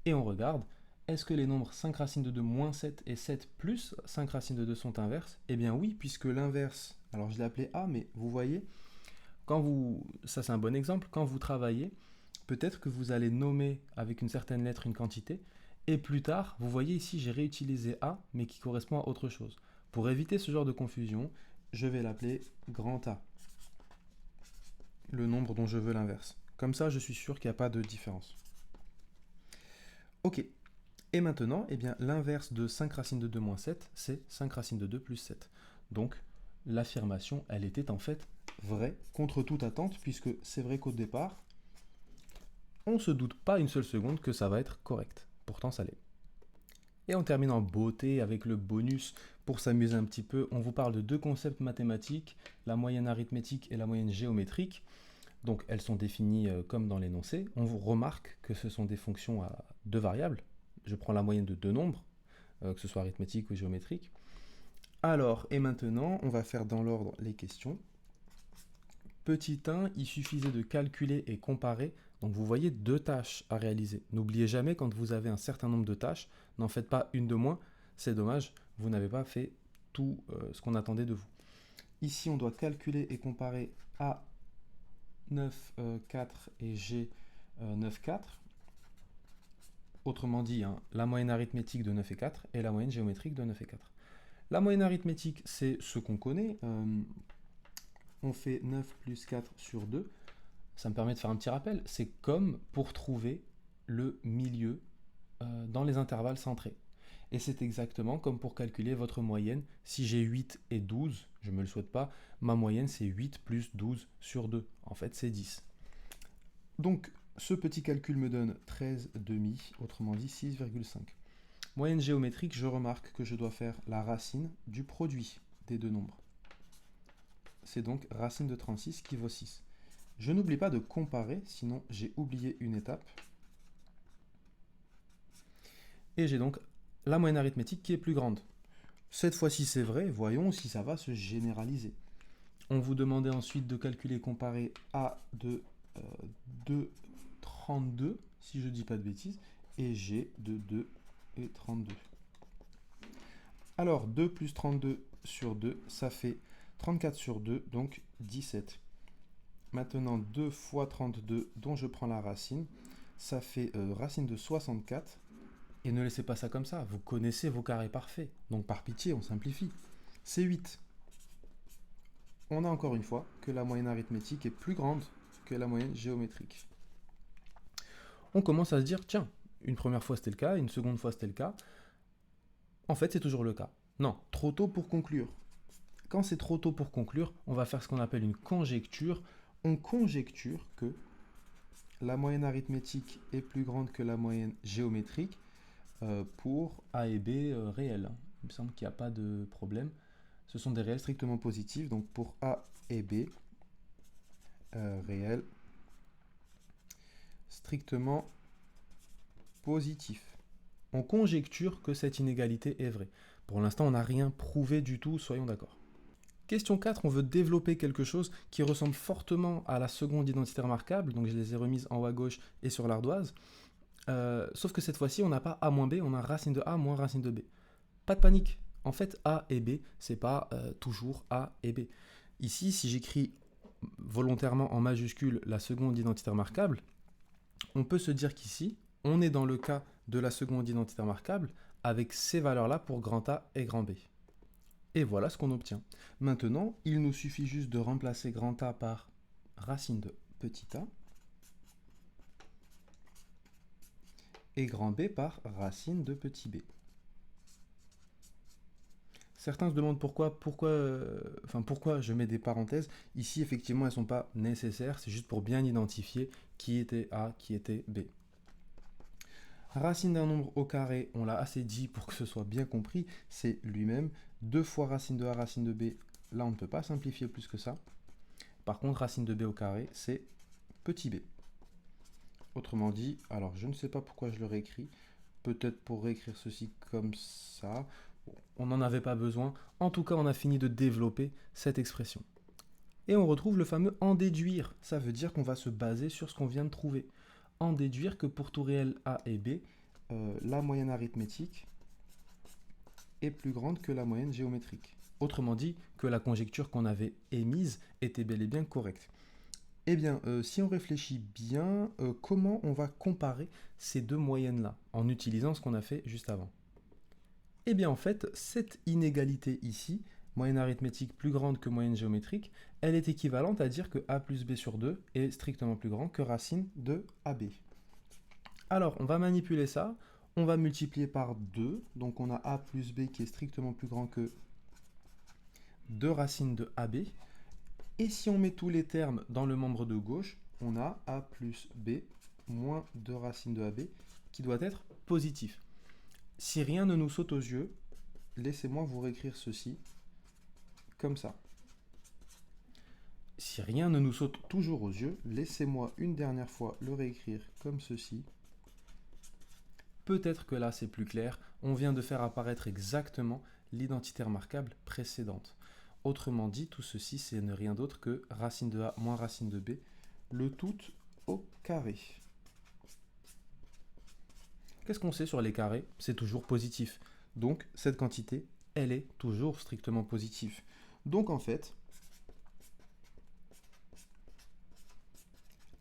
Et on regarde, est-ce que les nombres 5 racine de 2 moins 7 et 7 plus 5 racine de 2 sont inverses? Eh bien oui, puisque l'inverse, alors je l'ai appelé A, mais vous voyez, ça c'est un bon exemple, quand vous travaillez, peut-être que vous allez nommer avec une certaine lettre une quantité, et plus tard, vous voyez ici, j'ai réutilisé A, mais qui correspond à autre chose. Pour éviter ce genre de confusion, je vais l'appeler grand A, le nombre dont je veux l'inverse. Comme ça, je suis sûr qu'il n'y a pas de différence. Ok. Et maintenant, eh bien, l'inverse de 5 racine de 2 moins 7, c'est 5 racine de 2 plus 7. Donc, l'affirmation, elle était en fait vraie, contre toute attente, puisque c'est vrai qu'au départ, on ne se doute pas une seule seconde que ça va être correct. Pourtant, ça l'est. Et on termine en beauté avec le bonus. Pour s'amuser un petit peu, on vous parle de deux concepts mathématiques, la moyenne arithmétique et la moyenne géométrique. Donc elles sont définies comme dans l'énoncé. On vous remarque que ce sont des fonctions à deux variables. Je prends la moyenne de deux nombres, que ce soit arithmétique ou géométrique. Alors, et maintenant, on va faire dans l'ordre les questions. Petit 1, il suffisait de calculer et comparer. Donc vous voyez deux tâches à réaliser. N'oubliez jamais, quand vous avez un certain nombre de tâches, n'en faites pas une de moins. C'est dommage, vous n'avez pas fait tout ce qu'on attendait de vous. Ici, on doit calculer et comparer A 9, 4 et G 9, 4. Autrement dit, hein, la moyenne arithmétique de 9 et 4 et la moyenne géométrique de 9 et 4. La moyenne arithmétique, c'est ce qu'on connaît. On fait 9 plus 4 sur 2. Ça me permet de faire un petit rappel. C'est comme pour trouver le milieu dans les intervalles centrés. Et c'est exactement comme pour calculer votre moyenne. Si j'ai 8 et 12, je ne me le souhaite pas, ma moyenne c'est 8 plus 12 sur 2. En fait, c'est 10. Donc, ce petit calcul me donne 13,5, autrement dit 6,5. Moyenne géométrique, je remarque que je dois faire la racine du produit des deux nombres. C'est donc racine de 36 qui vaut 6. Je n'oublie pas de comparer, sinon j'ai oublié une étape. Et j'ai donc la moyenne arithmétique qui est plus grande. Cette fois-ci c'est vrai, voyons si ça va se généraliser. On vous demandait ensuite de calculer, comparer A de 2,32, si je ne dis pas de bêtises, et G de 2,32. Alors 2 plus 32 sur 2, ça fait 34 sur 2, donc 17. Maintenant 2 fois 32, dont je prends la racine, ça fait racine de 64. Et ne laissez pas ça comme ça, vous connaissez vos carrés parfaits. Donc par pitié, on simplifie. C'est 8. On a encore une fois que la moyenne arithmétique est plus grande que la moyenne géométrique. On commence à se dire, tiens, une première fois c'était le cas, une seconde fois c'était le cas. En fait, c'est toujours le cas. Non, trop tôt pour conclure. Quand c'est trop tôt pour conclure, on va faire ce qu'on appelle une conjecture. On conjecture que la moyenne arithmétique est plus grande que la moyenne géométrique pour A et B réels. Il me semble qu'il n'y a pas de problème. Ce sont des réels strictement positifs. Donc pour A et B, réels strictement positifs. On conjecture que cette inégalité est vraie. Pour l'instant, on n'a rien prouvé du tout, soyons d'accord. Question 4, on veut développer quelque chose qui ressemble fortement à la seconde identité remarquable, donc je les ai remises en haut à gauche et sur l'ardoise. Sauf que cette fois-ci, on n'a pas A moins B, on a racine de A moins racine de B. Pas de panique. En fait, A et B, c'est pas toujours A et B. Ici, si j'écris volontairement en majuscule la seconde identité remarquable, on peut se dire qu'ici, on est dans le cas de la seconde identité remarquable avec ces valeurs-là pour grand A et grand B. Et voilà ce qu'on obtient. Maintenant, il nous suffit juste de remplacer grand A par racine de petit a et grand B par racine de petit b. Certains se demandent pourquoi je mets des parenthèses. Ici, effectivement, elles ne sont pas nécessaires. C'est juste pour bien identifier qui était A, qui était B. Racine d'un nombre au carré, on l'a assez dit pour que ce soit bien compris, c'est lui-même. 2 fois racine de A, racine de B, là on ne peut pas simplifier plus que ça. Par contre, racine de B au carré, c'est petit b. Autrement dit, alors je ne sais pas pourquoi je le réécris, peut-être pour réécrire ceci comme ça. Bon, on n'en avait pas besoin. En tout cas, on a fini de développer cette expression. Et on retrouve le fameux en déduire. Ça veut dire qu'on va se baser sur ce qu'on vient de trouver. En déduire que pour tout réel A et B, la moyenne arithmétique est plus grande que la moyenne géométrique. Autrement dit, que la conjecture qu'on avait émise était bel et bien correcte. Eh bien, si on réfléchit bien, comment on va comparer ces deux moyennes-là en utilisant ce qu'on a fait juste avant? Eh bien, en fait, cette inégalité ici, moyenne arithmétique plus grande que moyenne géométrique, elle est équivalente à dire que A plus B sur 2 est strictement plus grand que racine de AB. Alors, on va manipuler ça, on va multiplier par 2, donc on a A plus B qui est strictement plus grand que 2 racines de AB, et si on met tous les termes dans le membre de gauche, on a A plus B moins 2 racines de AB qui doit être positif. Si rien ne nous saute aux yeux, laissez-moi vous réécrire ceci comme ça. si rien ne nous saute toujours aux yeux, laissez-moi une dernière fois le réécrire comme ceci. Peut-être que là c'est plus clair, on vient de faire apparaître exactement l'identité remarquable précédente. Autrement dit, tout ceci c'est ne rien d'autre que racine de a moins racine de b, le tout au carré. Qu'est-ce qu'on sait sur les carrés? C'est toujours positif. Donc cette quantité, elle est toujours strictement positive. Donc en fait,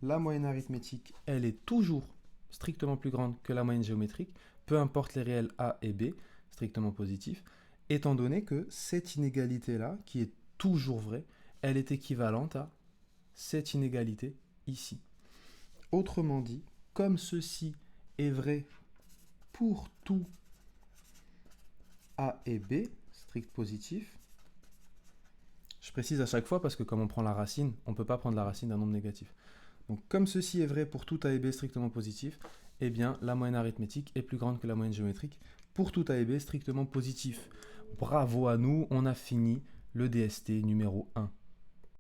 la moyenne arithmétique, elle est toujours strictement plus grande que la moyenne géométrique, peu importe les réels a et b, strictement positifs, étant donné que cette inégalité-là, qui est toujours vraie, elle est équivalente à cette inégalité ici. Autrement dit, comme ceci est vrai pour tout a et b, strict positif, je précise à chaque fois parce que comme on prend la racine, on ne peut pas prendre la racine d'un nombre négatif. Donc comme ceci est vrai pour tout a et b strictement positif, eh bien la moyenne arithmétique est plus grande que la moyenne géométrique pour tout a et b strictement positif. Bravo à nous, on a fini le DST numéro 1.